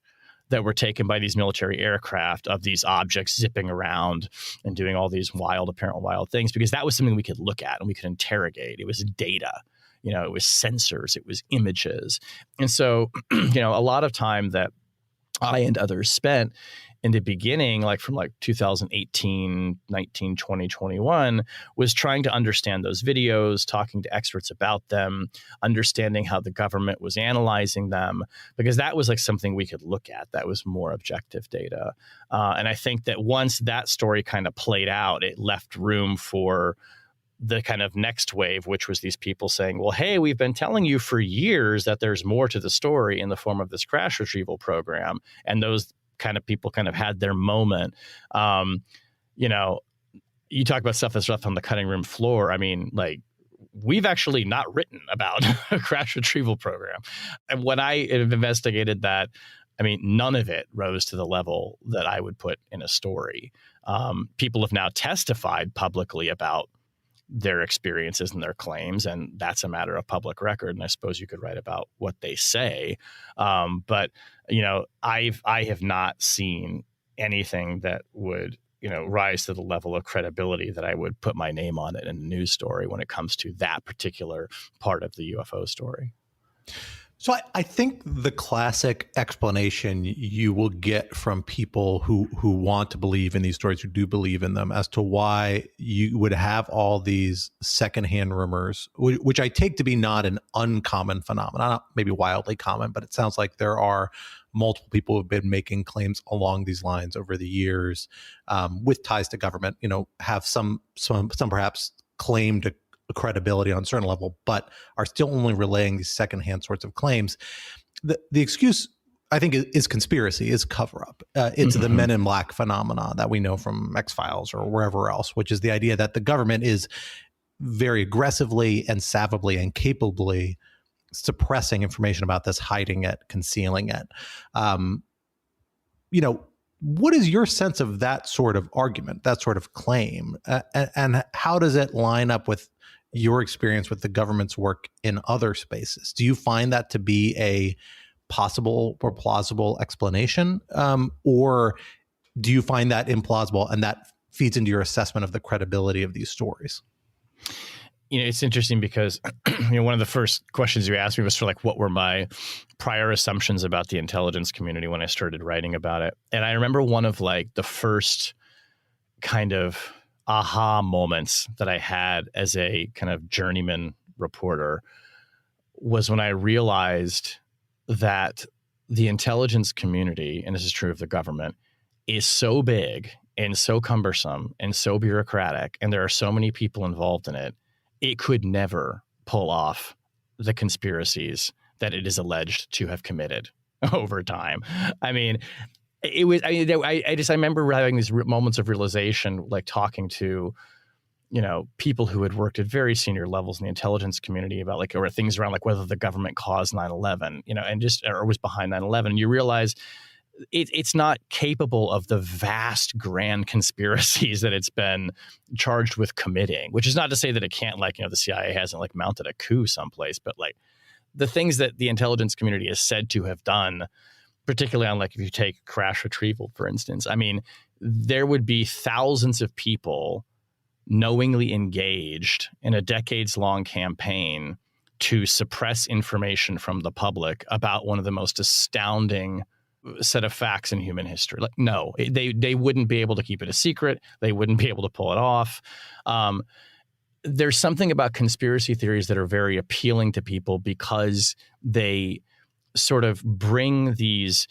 that were taken by these military aircraft of these objects zipping around and doing all these apparent wild things, because that was something we could look at and we could interrogate. It was data. It was sensors, it was images. And so, a lot of time that I and others spent in the beginning, from 2018, 19, 20, 21, was trying to understand those videos, talking to experts about them, understanding how the government was analyzing them, because that was something we could look at. That was more objective data. And I think that once that story kind of played out, it left room for the kind of next wave, which was these people saying, well, hey, we've been telling you for years that there's more to the story in the form of this crash retrieval program. And those kind of people kind of had their moment. You talk about stuff that's left on the cutting room floor. I mean, we've actually not written about a crash retrieval program. And when I investigated that, I mean, none of it rose to the level that I would put in a story. People have now testified publicly about their experiences and their claims, and that's a matter of public record. And I suppose you could write about what they say. But I have not seen anything that would, rise to the level of credibility that I would put my name on it in a news story when it comes to that particular part of the UFO story. So I think the classic explanation you will get from people who want to believe in these stories, who do believe in them, as to why you would have all these secondhand rumors, which I take to be not an uncommon phenomenon, not maybe wildly common, but it sounds like there are multiple people who have been making claims along these lines over the years, with ties to government, have some perhaps claim to credibility on a certain level, but are still only relaying these secondhand sorts of claims. The excuse, I think, is conspiracy, is cover up. It's the Men in Black phenomenon that we know from X-Files or wherever else, which is the idea that the government is very aggressively and savvily and capably suppressing information about this, hiding it, concealing it. What is your sense of that sort of argument, that sort of claim, and how does it line up with your experience with the government's work in other spaces? Do you find that to be a possible or plausible explanation, or do you find that implausible and that feeds into your assessment of the credibility of these stories? It's interesting because, one of the first questions you asked me was what were my prior assumptions about the intelligence community when I started writing about it. And I remember one of the first kind of aha moments that I had as a kind of journeyman reporter was when I realized that the intelligence community, and this is true of the government, is so big and so cumbersome and so bureaucratic, and there are so many people involved in it, it could never pull off the conspiracies that it is alleged to have committed over time. I mean, it was, I remember having these moments of realization, talking to, people who had worked at very senior levels in the intelligence community about or things around whether the government caused 9/11, or was behind 9/11. And you realize it's not capable of the vast grand conspiracies that it's been charged with committing, which is not to say that it can't, the CIA hasn't mounted a coup someplace, but the things that the intelligence community is said to have done, particularly on if you take crash retrieval, for instance, I mean, there would be thousands of people knowingly engaged in a decades-long campaign to suppress information from the public about one of the most astounding set of facts in human history. Like, no, they wouldn't be able to keep it a secret. They wouldn't be able to pull it off. There's something about conspiracy theories that are very appealing to people because they sort of bring these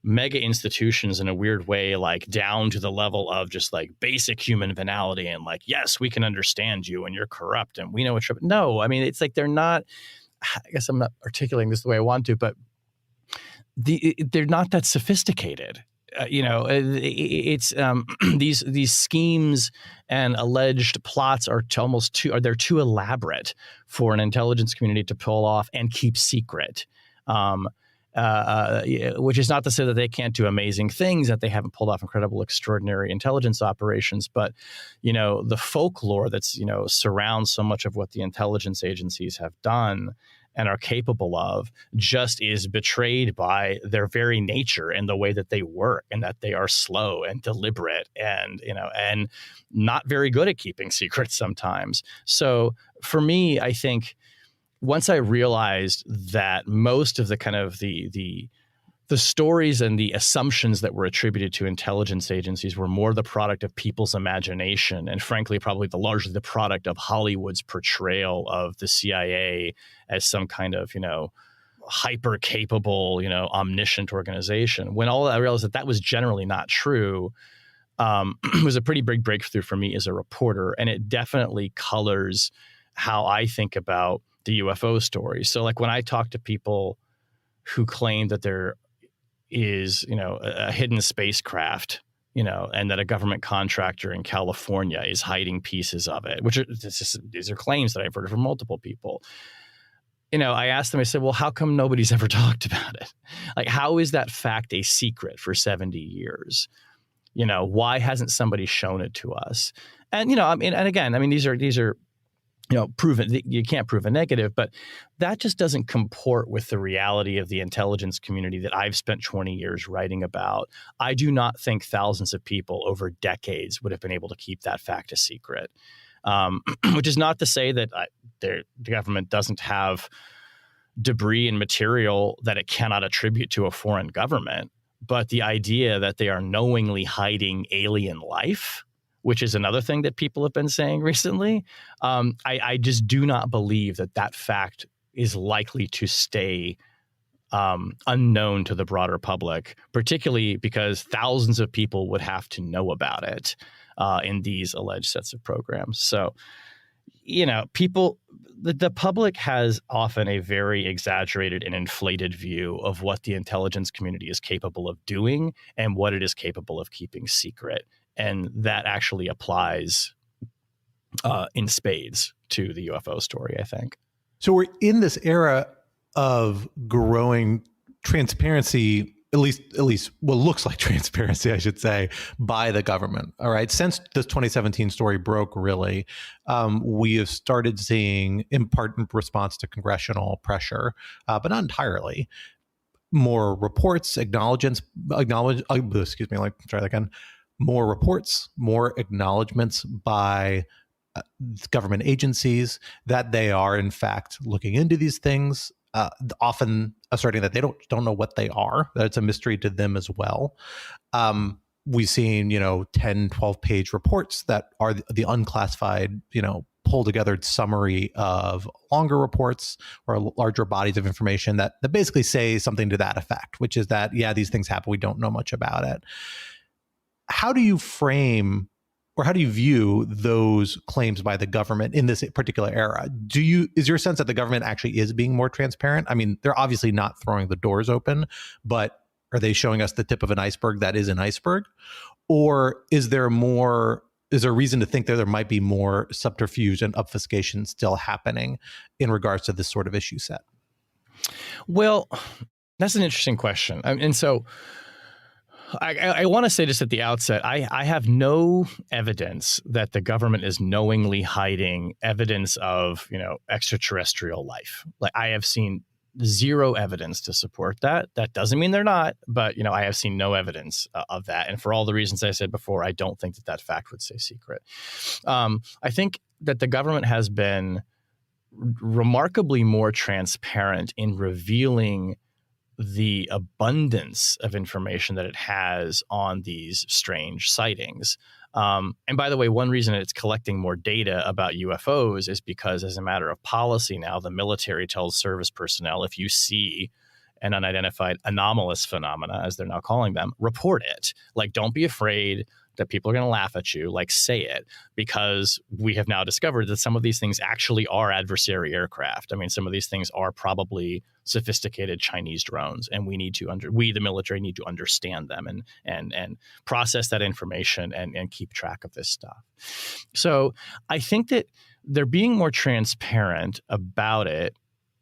mega institutions in a weird way, like down to the level of just like basic human venality and like, yes, we can understand you and you're corrupt and we know what you're. No, I mean, it's like they're not. I guess I'm not articulating this the way I want to, but they're not that sophisticated. It's these schemes and alleged plots are they're too elaborate for an intelligence community to pull off and keep secret. Which is not to say that they can't do amazing things, that they haven't pulled off incredible, extraordinary intelligence operations. But, the folklore that's, surrounds so much of what the intelligence agencies have done and are capable of just is betrayed by their very nature and the way that they work, and that they are slow and deliberate and, and not very good at keeping secrets sometimes. So for me, I think once I realized that most of the kind of the stories and the assumptions that were attributed to intelligence agencies were more the product of people's imagination, and frankly, probably largely the product of Hollywood's portrayal of the CIA as some kind of, hyper capable, omniscient organization. When I realized that was generally not true, it was a pretty big breakthrough for me as a reporter, and it definitely colors how I think about the UFO story. So like when I talk to people who claim that there is, a hidden spacecraft, and that a government contractor in California is hiding pieces of it, these are claims that I've heard from multiple people. I asked them, I said, well, how come nobody's ever talked about it? Like, how is that fact a secret for 70 years? Why hasn't somebody shown it to us? And, these are proven. You can't prove a negative, but that just doesn't comport with the reality of the intelligence community that I've spent 20 years writing about. I do not think thousands of people over decades would have been able to keep that fact a secret, which is not to say that the government doesn't have debris and material that it cannot attribute to a foreign government. But the idea that they are knowingly hiding alien life, which is another thing that people have been saying recently, I just do not believe that fact is likely to stay unknown to the broader public, particularly because thousands of people would have to know about it in these alleged sets of programs. So, the public has often a very exaggerated and inflated view of what the intelligence community is capable of doing and what it is capable of keeping secret. And that actually applies in spades to the UFO story, I think. So we're in this era of growing transparency, at least what looks like transparency, I should say, by the government. All right. Since this 2017 story broke, really, we have started seeing, in part in response to congressional pressure, but not entirely, more reports, more reports, more acknowledgments by government agencies that they are, in fact, looking into these things, often asserting that they don't know what they are, that it's a mystery to them as well. We've seen, 10, 12-page reports that are the unclassified, pulled together summary of longer reports or larger bodies of information that basically say something to that effect, which is that, yeah, these things happen. We don't know much about it. How do you frame or how do you view those claims by the government in this particular era? Is your sense that the government actually is being more transparent? I mean, they're obviously not throwing the doors open, but are they showing us the tip of an iceberg that is an iceberg? Or is there reason to think that there might be more subterfuge and obfuscation still happening in regards to this sort of issue set? Well, that's an interesting question. And so I want to say just at the outset, I have no evidence that the government is knowingly hiding evidence of, extraterrestrial life. Like, I have seen zero evidence to support that. That doesn't mean they're not, but I have seen no evidence of that. And for all the reasons I said before, I don't think that fact would stay secret. I think that the government has been remarkably more transparent in revealing the abundance of information that it has on these strange sightings. And by the way, one reason it's collecting more data about UFOs is because, as a matter of policy now, the military tells service personnel, if you see an unidentified anomalous phenomena, as they're now calling them, report it. Like, don't be afraid that people are going to laugh at you, like, say it, because we have now discovered that some of these things actually are adversary aircraft. I mean, some of these things are probably sophisticated Chinese drones, and we, the military, need to understand them and process that information and keep track of this stuff. So I think that they're being more transparent about it,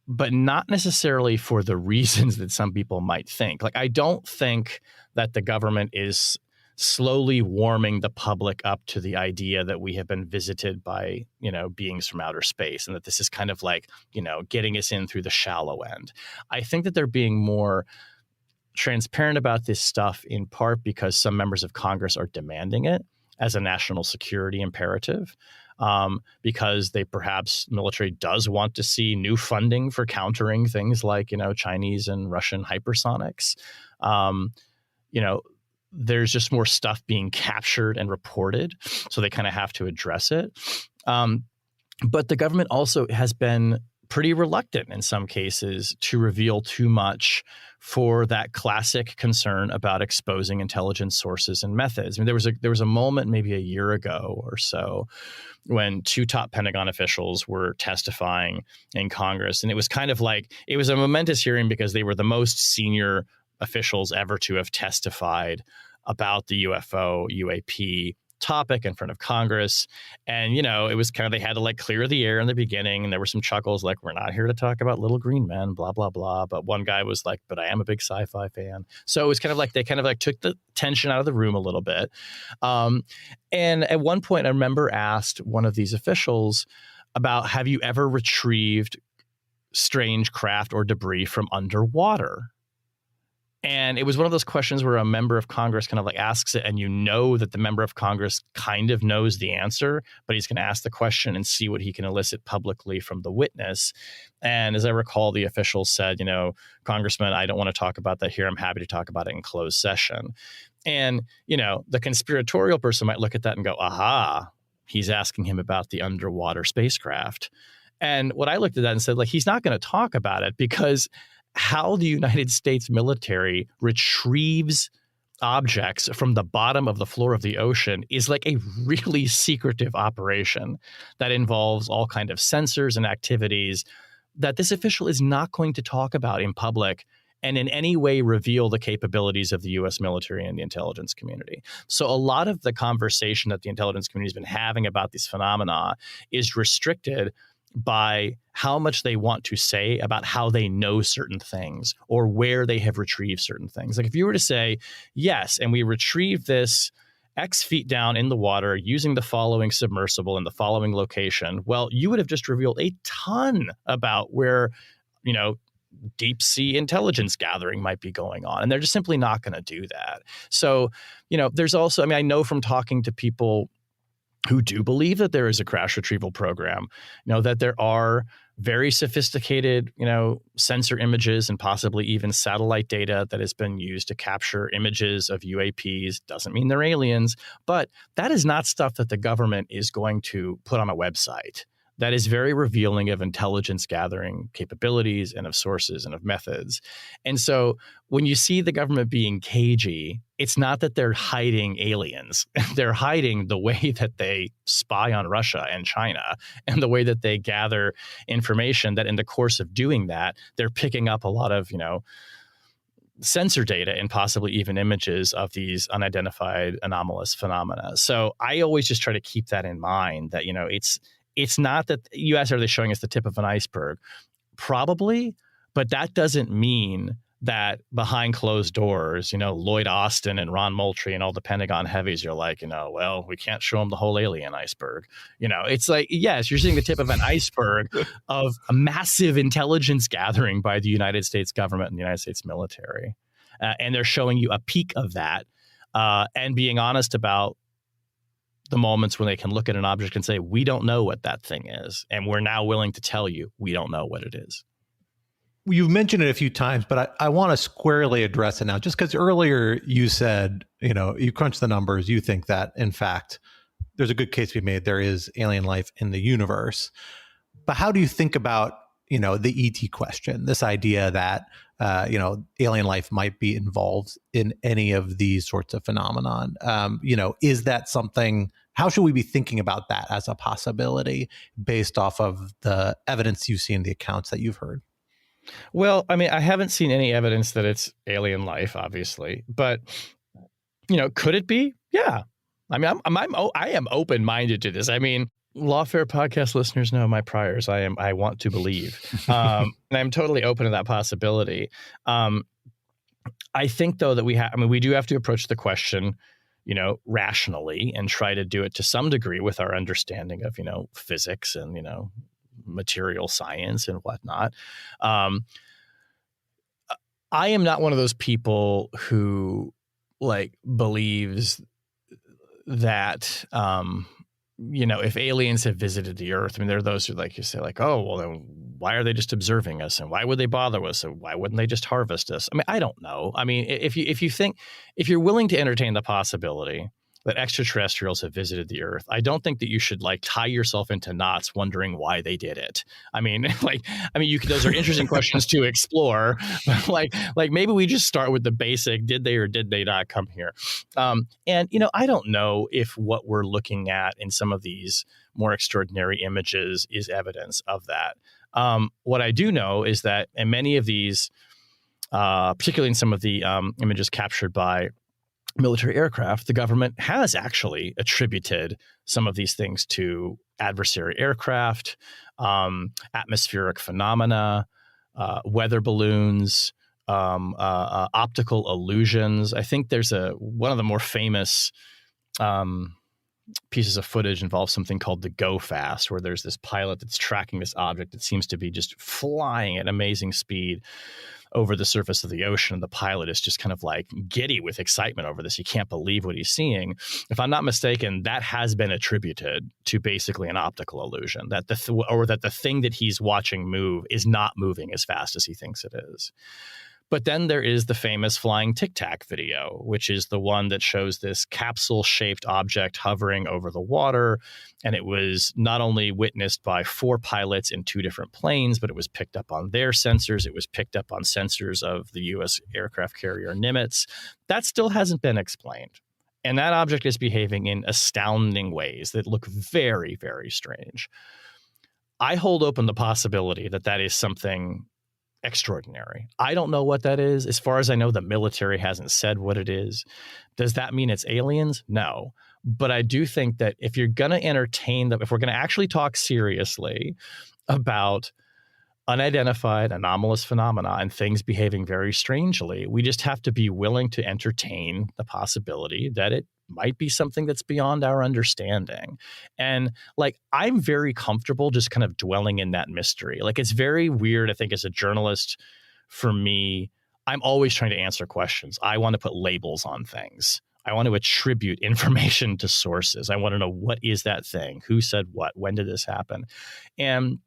but not necessarily for the reasons that some people might think. Like, I don't think that the government is slowly warming the public up to the idea that we have been visited by, beings from outer space, and that this is kind of like, getting us in through the shallow end. I think that they're being more transparent about this stuff in part because some members of Congress are demanding it as a national security imperative. Because military does want to see new funding for countering things like, Chinese and Russian hypersonics. There's just more stuff being captured and reported, so they kind of have to address it. But the government also has been pretty reluctant in some cases to reveal too much for that classic concern about exposing intelligence sources and methods. I mean, there was a moment maybe a year ago or so when two top Pentagon officials were testifying in Congress, and it was kind of like, it was a momentous hearing because they were the most senior officials ever to have testified about the UAP topic in front of Congress. And, it was kind of, they had to like clear the air in the beginning. And there were some chuckles like, we're not here to talk about little green men, blah, blah, blah. But one guy was like, but I am a big sci-fi fan. So it was kind of like, they kind of like took the tension out of the room a little bit. And at one point, I remember asked one of these officials about, have you ever retrieved strange craft or debris from underwater? And it was one of those questions where a member of Congress kind of like asks it, and that the member of Congress kind of knows the answer, but he's going to ask the question and see what he can elicit publicly from the witness. And as I recall, the official said, Congressman, I don't want to talk about that here. I'm happy to talk about it in closed session. And, the conspiratorial person might look at that and go, aha, he's asking him about the underwater spacecraft. And what I looked at that and said, like, he's not going to talk about it because how the United States military retrieves objects from the bottom of the floor of the ocean is like a really secretive operation that involves all kind of sensors and activities that this official is not going to talk about in public and in any way reveal the capabilities of the U.S. military and the intelligence community. So a lot of the conversation that the intelligence community has been having about these phenomena is restricted by how much they want to say about how they know certain things or where they have retrieved certain things. Like if you were to say, yes, and we retrieved this X feet down in the water using the following submersible in the following location, well, you would have just revealed a ton about where, deep sea intelligence gathering might be going on. And they're just simply not going to do that. So, there's also, I know from talking to people who do believe that there is a crash retrieval program, that there are very sophisticated, sensor images and possibly even satellite data that has been used to capture images of UAPs. Doesn't mean they're aliens, but that is not stuff that the government is going to put on a website. That is very revealing of intelligence gathering capabilities and of sources and of methods. And so when you see the government being cagey, it's not that they're hiding aliens. They're hiding the way that they spy on Russia and China and the way that they gather information that in the course of doing that, they're picking up a lot of, sensor data and possibly even images of these unidentified anomalous phenomena. So I always just try to keep that in mind that, it's not that you asked, are they showing us the tip of an iceberg? Probably, but that doesn't mean that behind closed doors, Lloyd Austin and Ron Moultrie and all the Pentagon heavies, you're like, well, we can't show them the whole alien iceberg. It's like, yes, you're seeing the tip of an iceberg of a massive intelligence gathering by the United States government and the United States military. And they're showing you a peek of that and being honest about the moments when they can look at an object and say, we don't know what that thing is. And we're now willing to tell you we don't know what it is. You've mentioned it a few times, but I want to squarely address it now, just because earlier you said, you crunch the numbers, you think that, in fact, there's a good case to be made. There is alien life in the universe. But how do you think about, the ET question, this idea that, alien life might be involved in any of these sorts of phenomenon? Is that something, how should we be thinking about that as a possibility based off of the evidence you see in the accounts that you've heard? Well, I mean, I haven't seen any evidence that it's alien life, obviously, but could it be? Yeah. I mean, I am open-minded to this. I mean, Lawfare podcast listeners know my priors. I want to believe, and I'm totally open to that possibility. I think, though, that we do have to approach the question, rationally and try to do it to some degree with our understanding of, physics and, material science and whatnot. I am not one of those people who believes that, if aliens have visited the Earth, I mean, there are those who, like you say, oh, well, then why are they just observing us? And why would they bother us? And why wouldn't they just harvest us? I mean, I don't know. I mean, if you're willing to entertain the possibility that extraterrestrials have visited the Earth, I don't think that you should tie yourself into knots wondering why they did it. I mean, those are interesting questions to explore. But maybe we just start with the basic: did they or did they not come here? I don't know if what we're looking at in some of these more extraordinary images is evidence of that. What I do know is that in many of these, particularly in some of the images captured by military aircraft, the government has actually attributed some of these things to adversary aircraft, atmospheric phenomena, weather balloons, optical illusions. I think there's one of the more famous pieces of footage involves something called the Go Fast, where there's this pilot that's tracking this object that seems to be just flying at amazing speed over the surface of the ocean. And the pilot is just kind of giddy with excitement over this. He can't believe what he's seeing. If I'm not mistaken, that has been attributed to basically an optical illusion, that the thing that he's watching move is not moving as fast as he thinks it is. But then there is the famous flying Tic Tac video, which is the one that shows this capsule-shaped object hovering over the water. And it was not only witnessed by 4 pilots in 2 different planes, but it was picked up on their sensors. It was picked up on sensors of the U.S. aircraft carrier Nimitz. That still hasn't been explained. And that object is behaving in astounding ways that look very, very strange. I hold open the possibility that that is something extraordinary. I don't know what that is. As far as I know, the military hasn't said what it is. Does that mean it's aliens? No. But I do think that if you're going to entertain them, if we're going to actually talk seriously about unidentified anomalous phenomena and things behaving very strangely, we just have to be willing to entertain the possibility that it might be something that's beyond our understanding. And I'm very comfortable just kind of dwelling in that mystery. It's very weird, I think, as a journalist. For me, I'm always trying to answer questions. I want to put labels on things. I want to attribute information to sources. I want to know, what is that thing? Who said what? When did this happen? And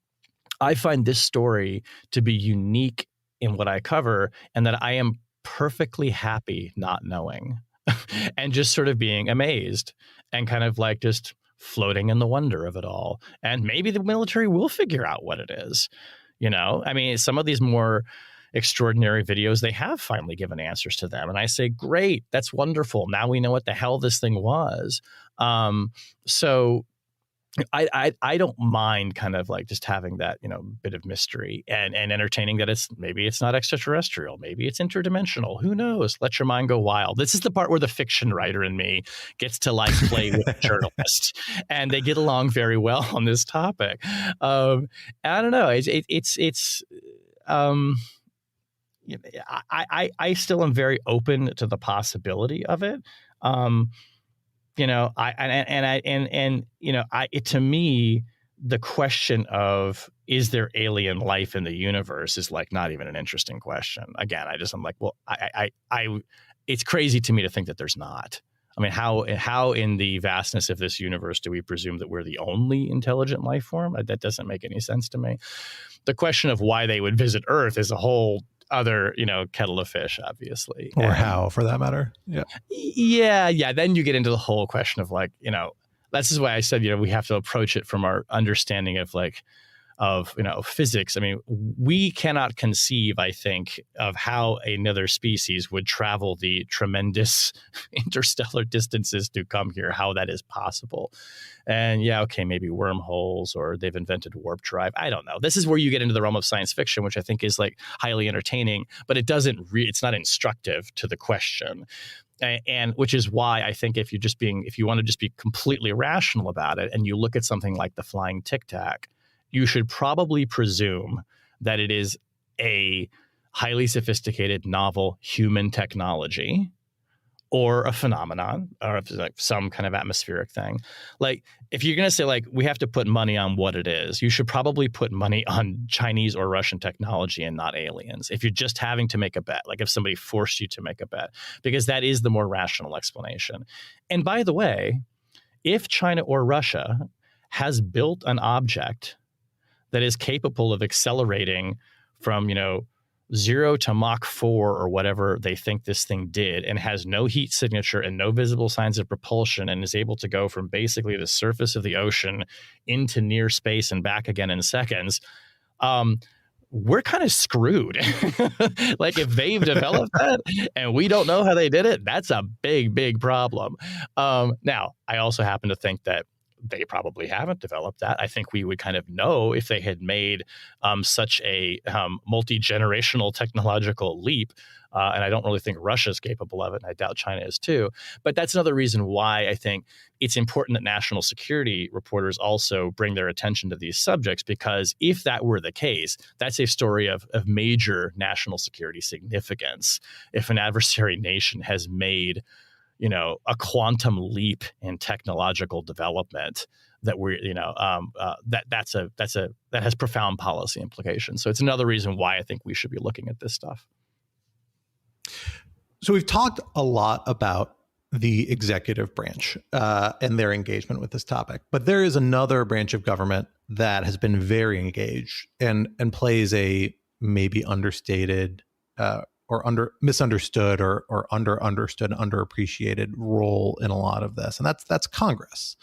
I find this story to be unique in what I cover, and that I am perfectly happy not knowing. And just sort of being amazed and kind of just floating in the wonder of it all. And maybe the military will figure out what it is. I mean, some of these more extraordinary videos, they have finally given answers to them. And I say, great, that's wonderful. Now we know what the hell this thing was. So I don't mind kind of just having that, bit of mystery and entertaining that maybe it's not extraterrestrial. Maybe it's interdimensional. Who knows? Let your mind go wild. This is the part where the fiction writer in me gets to play with the journalist, and they get along very well on this topic. I don't know. I still am very open to the possibility of it. To me, the question of is there alien life in the universe is like not even an interesting question. Again, I'm like, well, it's crazy to me to think that there's not. I mean, how in the vastness of this universe do we presume that we're the only intelligent life form? That doesn't make any sense to me. The question of why they would visit Earth is a whole other, kettle of fish, obviously. Or how, for that matter. Yeah. Then you get into the whole question of like, this is why I said, we have to approach it from our understanding of like, physics. I mean, we cannot conceive, I think, of how another species would travel the tremendous interstellar distances to come here, how that is possible. And maybe wormholes, or they've invented warp drive. I don't know. This is where you get into the realm of science fiction, which I think is like highly entertaining, but it doesn't it's not instructive to the question. And which is why I think if you want to just be completely rational about it, and you look at something like the flying Tic Tac, you should probably presume that it is a highly sophisticated, novel human technology, or a phenomenon, or if it's like some kind of atmospheric thing. Like, if you're going to say like we have to put money on what it is, you should probably put money on Chinese or Russian technology and not aliens. If you're just having to make a bet, like if somebody forced you to make a bet, because that is the more rational explanation. And by the way, if China or Russia has built an object that is capable of accelerating from, 0 to Mach 4 or whatever they think this thing did, and has no heat signature and no visible signs of propulsion, and is able to go from basically the surface of the ocean into near space and back again in seconds, we're kind of screwed. Like, if they've developed that and we don't know how they did it, that's a big, big problem. Now, I also happen to think that they probably haven't developed that. I think we would kind of know if they had made such a multi-generational technological leap. And I don't really think Russia's capable of it, and I doubt China is too. But that's another reason why I think it's important that national security reporters also bring their attention to these subjects, because if that were the case, that's a story of major national security significance. If an adversary nation has made a quantum leap in technological development, that that has profound policy implications. So it's another reason why I think we should be looking at this stuff. So we've talked a lot about the executive branch and their engagement with this topic, but there is another branch of government that has been very engaged and plays a maybe understated or misunderstood or understood, underappreciated role in a lot of this, and that's Congress.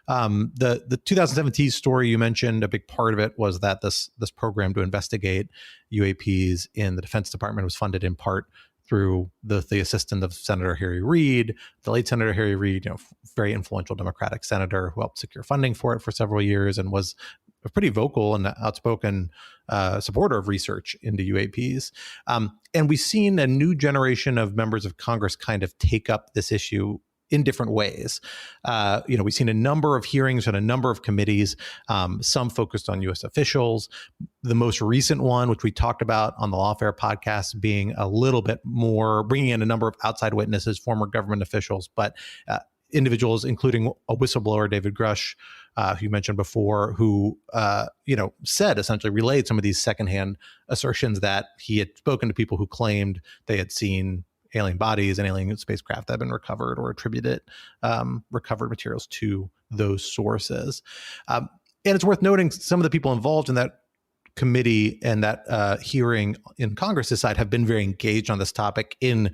The 2017 story you mentioned, a big part of it was that this program to investigate UAPs in the Defense Department was funded in part through the assistant of Senator Harry Reid, the late Senator Harry Reid, very influential Democratic senator who helped secure funding for it for several years and was a pretty vocal and outspoken supporter of research into UAPs. And we've seen a new generation of members of Congress kind of take up this issue in different ways. We've seen a number of hearings on a number of committees, some focused on U.S. officials. The most recent one, which we talked about on the Lawfare podcast, being a little bit more, bringing in a number of outside witnesses, former government officials, but individuals, including a whistleblower, David Priess, who you mentioned before, who, said, essentially relayed some of these secondhand assertions that he had spoken to people who claimed they had seen alien bodies and alien spacecraft that have been recovered or attributed recovered materials to those sources. And it's worth noting some of the people involved in that committee and that hearing in Congress's side have been very engaged on this topic in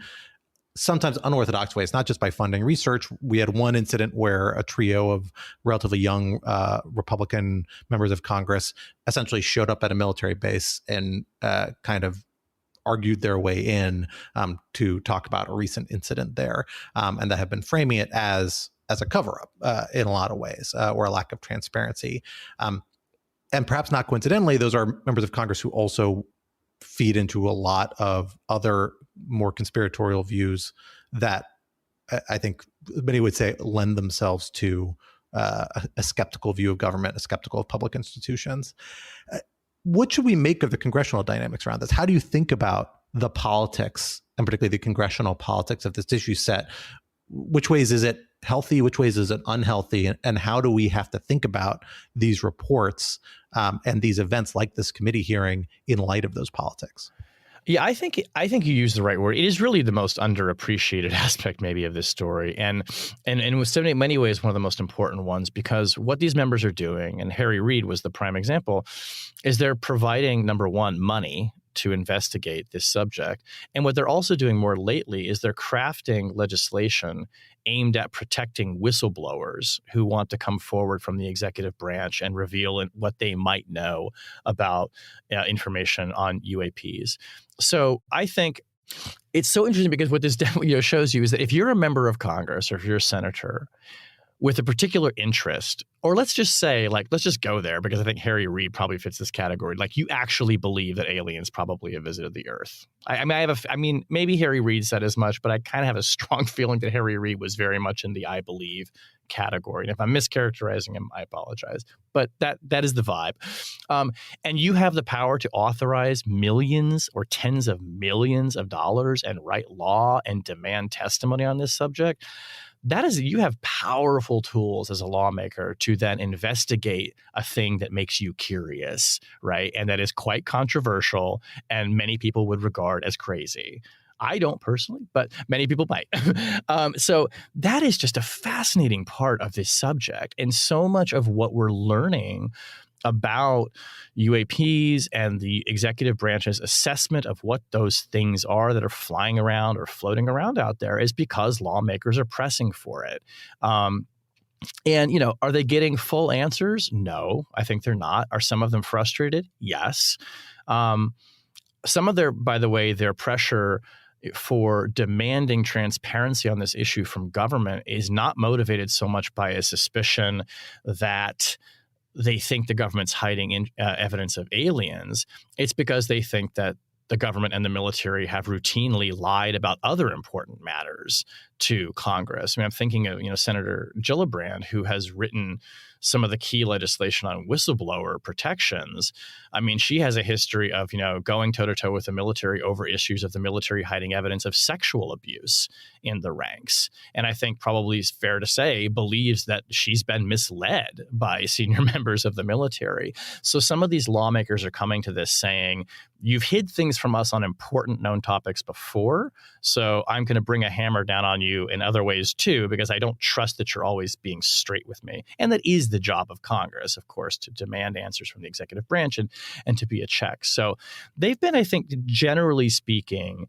sometimes unorthodox ways, not just by funding research. We had one incident where a trio of relatively young Republican members of Congress essentially showed up at a military base and kind of argued their way in to talk about a recent incident there, and that have been framing it as a cover-up in a lot of ways, or a lack of transparency. And perhaps not coincidentally, those are members of Congress who also feed into a lot of other more conspiratorial views that I think many would say lend themselves to a skeptical view of government, a skeptical of public institutions. What should we make of the congressional dynamics around this? How do you think about the politics, and particularly the congressional politics of this issue set? Which ways is it healthy? Which ways is it unhealthy? And how do we have to think about these reports and these events like this committee hearing in light of those politics? Yeah, I think you used the right word. It is really the most underappreciated aspect maybe of this story, and with in many ways one of the most important ones, because what these members are doing, and Harry Reid was the prime example, is they're providing, number one, money to investigate this subject. And what they're also doing more lately is they're crafting legislation aimed at protecting whistleblowers who want to come forward from the executive branch and reveal what they might know about information on UAPs. So I think it's so interesting because what this shows you is that if you're a member of Congress or if you're a senator with a particular interest, or let's just say, let's just go there because I think Harry Reid probably fits this category. You actually believe that aliens probably have visited the Earth. I mean, maybe Harry Reid said as much, but I kind of have a strong feeling that Harry Reid was very much in the I believe category. And if I'm mischaracterizing him, I apologize. But that is the vibe. And you have the power to authorize millions or tens of millions of dollars and write law and demand testimony on this subject. You have powerful tools as a lawmaker to then investigate a thing that makes you curious, right? And that is quite controversial and many people would regard as crazy. I don't personally, but many people might. So that is just a fascinating part of this subject. And so much of what we're learning about UAPs and the executive branch's assessment of what those things are that are flying around or floating around out there is because lawmakers are pressing for it. And, are they getting full answers? No, I think they're not. Are some of them frustrated? Yes. Some of their pressure for demanding transparency on this issue from government is not motivated so much by a suspicion that they think the government's hiding evidence of aliens. It's because they think that the government and the military have routinely lied about other important matters to Congress. I mean, I'm thinking of, Senator Gillibrand, who has written some of the key legislation on whistleblower protections. I mean, she has a history of, going toe-to-toe with the military over issues of the military hiding evidence of sexual abuse in the ranks. And I think probably is fair to say believes that she's been misled by senior members of the military. So some of these lawmakers are coming to this saying, you've hid things from us on important known topics before, so I'm going to bring a hammer down on you in other ways too, because I don't trust that you're always being straight with me. And that is the job of Congress, of course, to demand answers from the executive branch and to be a check. So they've been, I think, generally speaking,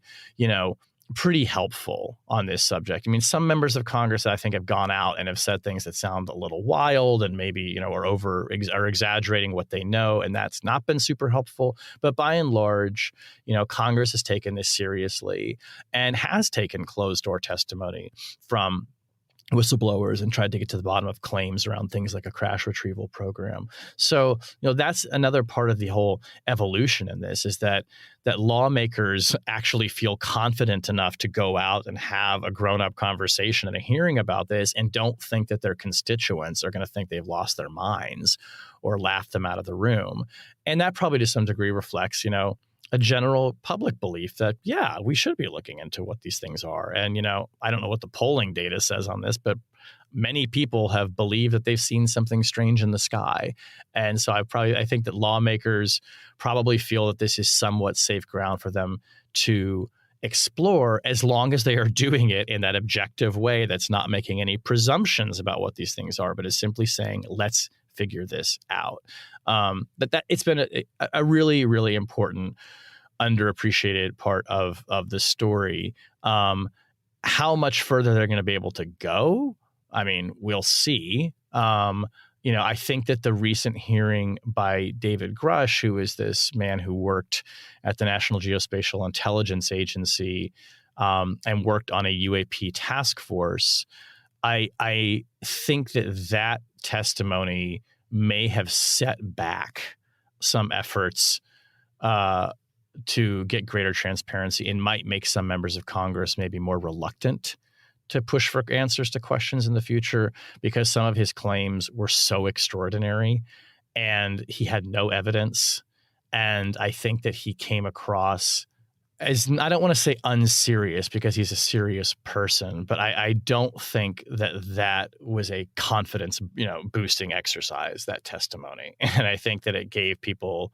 pretty helpful on this subject. I mean, some members of Congress, I think, have gone out and have said things that sound a little wild and maybe, are exaggerating what they know. And that's not been super helpful. But by and large, Congress has taken this seriously and has taken closed door testimony from whistleblowers and tried to get to the bottom of claims around things like a crash retrieval program. So, that's another part of the whole evolution in this, is that lawmakers actually feel confident enough to go out and have a grown-up conversation and a hearing about this and don't think that their constituents are going to think they've lost their minds or laugh them out of the room. And that probably to some degree reflects, a general public belief that, yeah, we should be looking into what these things are. And, I don't know what the polling data says on this, but many people have believed that they've seen something strange in the sky. And so I think that lawmakers probably feel that this is somewhat safe ground for them to explore, as long as they are doing it in that objective way that's not making any presumptions about what these things are, but is simply saying, let's figure this out. But that it's been a really, really important, underappreciated part of the story. How much further they're going to be able to go, I mean, we'll see. I think that the recent hearing by David Grush, who is this man who worked at the National Geospatial Intelligence Agency and worked on a UAP task force, I think that testimony may have set back some efforts to get greater transparency and might make some members of Congress maybe more reluctant to push for answers to questions in the future, because some of his claims were so extraordinary and he had no evidence. And I think that he came across I don't want to say unserious because he's a serious person, but I don't think that was a confidence, boosting exercise, that testimony. And I think that it gave people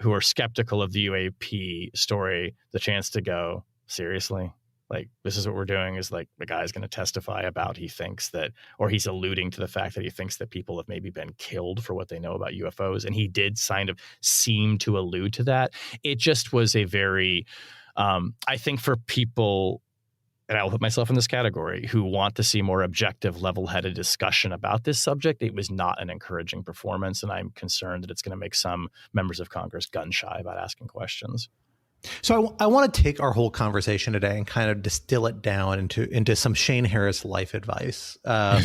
who are skeptical of the UAP story the chance to go, seriously? Like, this is what we're doing, is like the guy's going to testify about he thinks that, or he's alluding to the fact that he thinks that people have maybe been killed for what they know about UFOs. And he did kind of seem to allude to that. It just was a very, I think for people, and I'll put myself in this category, who want to see more objective, level-headed discussion about this subject, it was not an encouraging performance. And I'm concerned that it's going to make some members of Congress gun shy about asking questions. So I want to take our whole conversation today and kind of distill it down into some Shane Harris life advice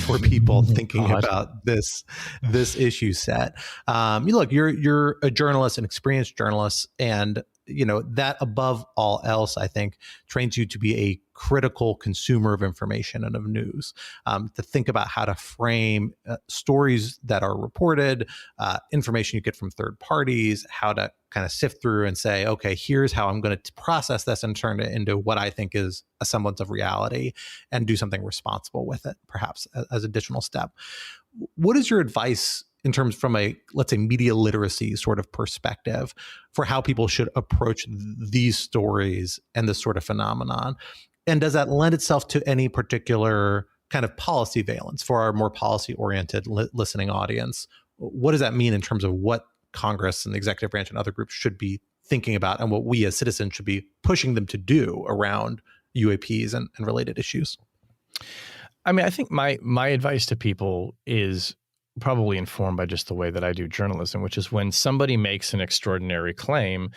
for people thinking about this issue set. Look, you're a journalist, an experienced journalist, and that above all else, I think, trains you to be a critical consumer of information and of news, to think about how to frame stories that are reported, information you get from third parties, how to kind of sift through and say, okay, here's how I'm going to process this and turn it into what I think is a semblance of reality and do something responsible with it, perhaps as an additional step. What is your advice in terms from a, let's say, media literacy sort of perspective for how people should approach these stories and this sort of phenomenon? And does that lend itself to any particular kind of policy valence for our more policy-oriented listening audience? What does that mean in terms of what Congress and the executive branch and other groups should be thinking about, and what we as citizens should be pushing them to do around UAPs and related issues? I mean, I think my advice to people is probably informed by just the way that I do journalism, which is when somebody makes an extraordinary claim,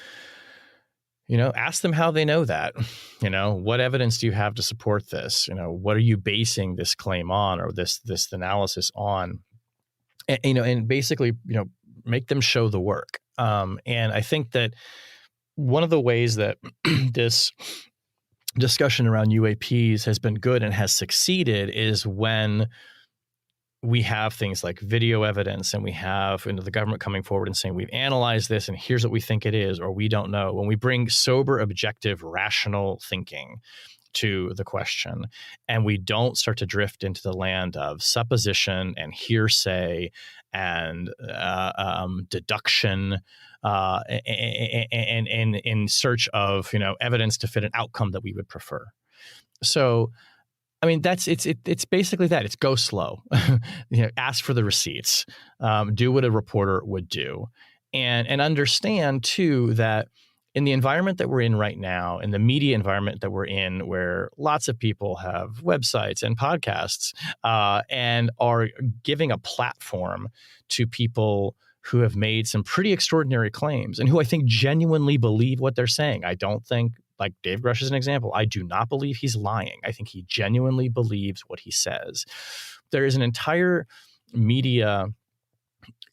ask them how they know that. What evidence do you have to support this? What are you basing this claim on, or this analysis on? And basically, make them show the work. And I think that one of the ways that this discussion around UAPs has been good and has succeeded is when we have things like video evidence, and we have the government coming forward and saying, we've analyzed this and here's what we think it is, or we don't know. When we bring sober, objective, rational thinking to the question, and we don't start to drift into the land of supposition and hearsay and deduction, and in search of evidence to fit an outcome that we would prefer. So, I mean, it's basically that. It's go slow. Ask for the receipts. Do what a reporter would do, and understand too that in the environment that we're in right now, in the media environment that we're in, where lots of people have websites and podcasts and are giving a platform to people who have made some pretty extraordinary claims and who I think genuinely believe what they're saying. I don't think, like Dave Grush is an example, I do not believe he's lying. I think he genuinely believes what he says. There is an entire media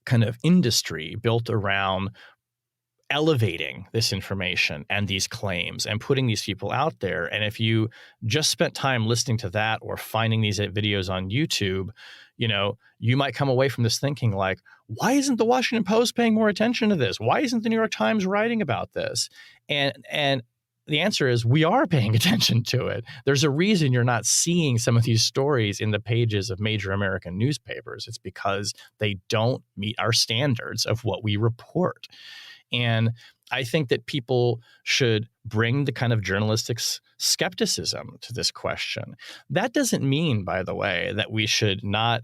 kind of industry built around elevating this information and these claims and putting these people out there. And if you just spent time listening to that or finding these videos on YouTube, you might come away from this thinking like, why isn't the Washington Post paying more attention to this? Why isn't the New York Times writing about this? And the answer is we are paying attention to it. There's a reason you're not seeing some of these stories in the pages of major American newspapers. It's because they don't meet our standards of what we report. And I think that people should bring the kind of journalistic skepticism to this question. That doesn't mean, by the way, that we should not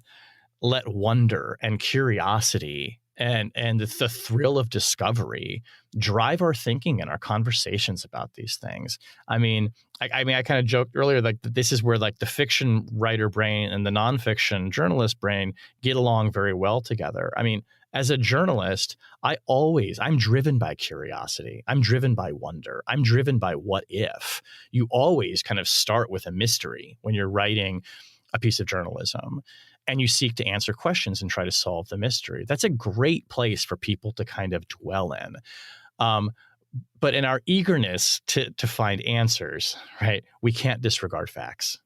let wonder and curiosity and the thrill of discovery drive our thinking and our conversations about these things. I mean, I kind of joked earlier, like this is where like the fiction writer brain and the nonfiction journalist brain get along very well together. I mean, as a journalist, I'm driven by curiosity. I'm driven by wonder. I'm driven by what if. You always kind of start with a mystery when you're writing a piece of journalism, and you seek to answer questions and try to solve the mystery. That's a great place for people to kind of dwell in. But in our eagerness to find answers, right, we can't disregard facts.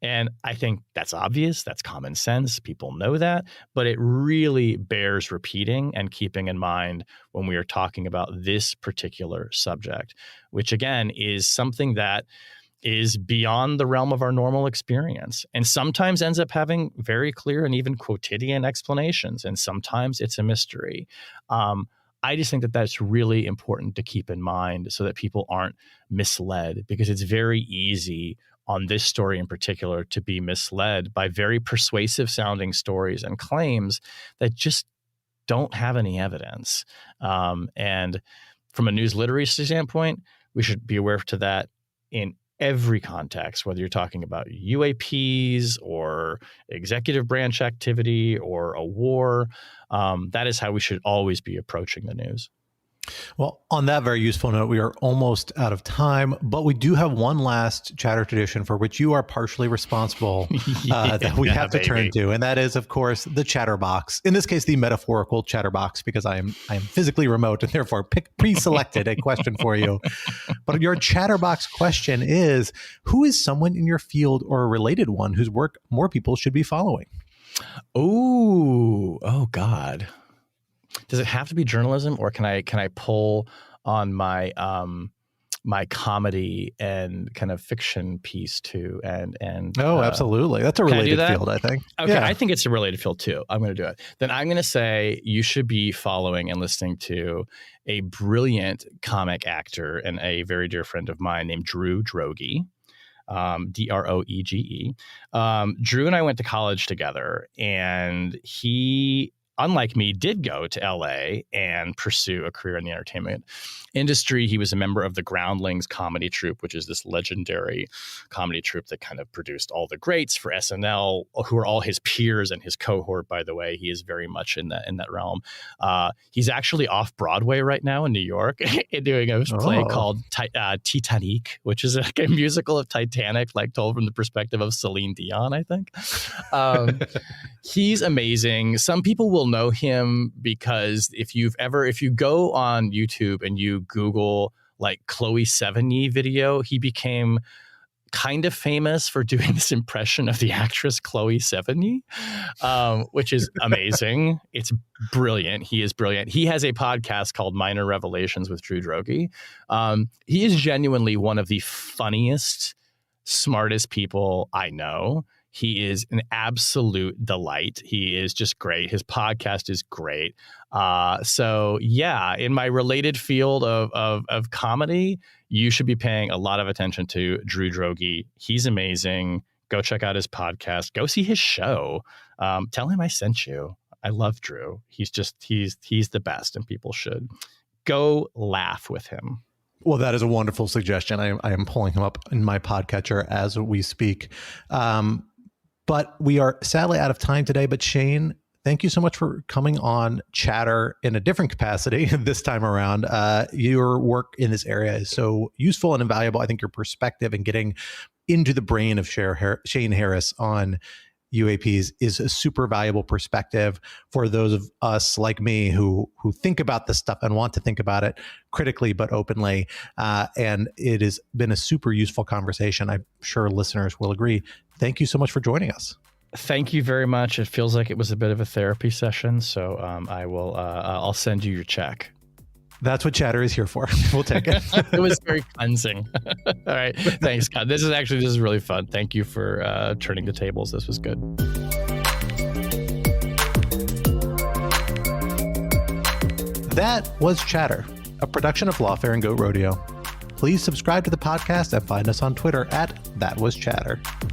And I think that's obvious. That's common sense. People know that. But it really bears repeating and keeping in mind when we are talking about this particular subject, which, again, is something that is beyond the realm of our normal experience and sometimes ends up having very clear and even quotidian explanations. And sometimes it's a mystery. I just think that that's really important to keep in mind so that people aren't misled, because it's very easy on this story in particular to be misled by very persuasive sounding stories and claims that just don't have any evidence. And from a news literacy standpoint, we should be aware to that in every context, whether you're talking about UAPs or executive branch activity or a war. That is how we should always be approaching the news. Well, on that very useful note, we are almost out of time, but we do have one last chatter tradition for which you are partially responsible that we have to turn to. And that is, of course, the chatterbox. In this case, the metaphorical chatterbox, because I am physically remote and therefore pre-selected a question for you. But your chatterbox question is, who is someone in your field or a related one whose work more people should be following? Oh, God. Does it have to be journalism, or can I pull on my my comedy and kind of fiction piece too? And absolutely, that's a related field, I think. Okay, yeah. I think it's a related field too. I'm going to do it. Then I'm going to say you should be following and listening to a brilliant comic actor and a very dear friend of mine named Drew Droege. Droege. Drew and I went to college together, and he, unlike me, did go to LA and pursue a career in the entertainment industry. He was a member of the Groundlings comedy troupe, which is this legendary comedy troupe that kind of produced all the greats for SNL, who are all his peers and his cohort, by the way. He is very much in that realm. He's actually off Broadway right now in New York doing a play called Titanic, which is like a musical of Titanic, like told from the perspective of Celine Dion, I think. He's amazing. Some people will know him because if you go on YouTube and you Google like Chloe Sevigny video, he became kind of famous for doing this impression of the actress Chloe Sevigny, which is amazing. It's brilliant. He is brilliant. He has a podcast called Minor Revelations with Drew Droege. He is genuinely one of the funniest, smartest people I know. He is an absolute delight. He is just great. His podcast is great. So yeah, in my related field of comedy, you should be paying a lot of attention to Drew Droege. He's amazing. Go check out his podcast. Go see his show. Tell him I sent you. I love Drew. He's the best, and people should go laugh with him. Well, that is a wonderful suggestion. I am pulling him up in my podcatcher as we speak. But we are sadly out of time today. But Shane, thank you so much for coming on Chatter in a different capacity this time around. Your work in this area is so useful and invaluable. I think your perspective and getting into the brain of Shane Harris on UAPs is a super valuable perspective for those of us like me who think about this stuff and want to think about it critically but openly. And it has been a super useful conversation. I'm sure listeners will agree. Thank you so much for joining us. Thank you very much. It feels like it was a bit of a therapy session, so I'll send you your check. That's what Chatter is here for. We'll take it. It was very cleansing. All right. Thanks, God. This is really fun. Thank you for turning the tables. This was good. That was Chatter, a production of Lawfare and Goat Rodeo. Please subscribe to the podcast and find us on Twitter @ThatWasChatter.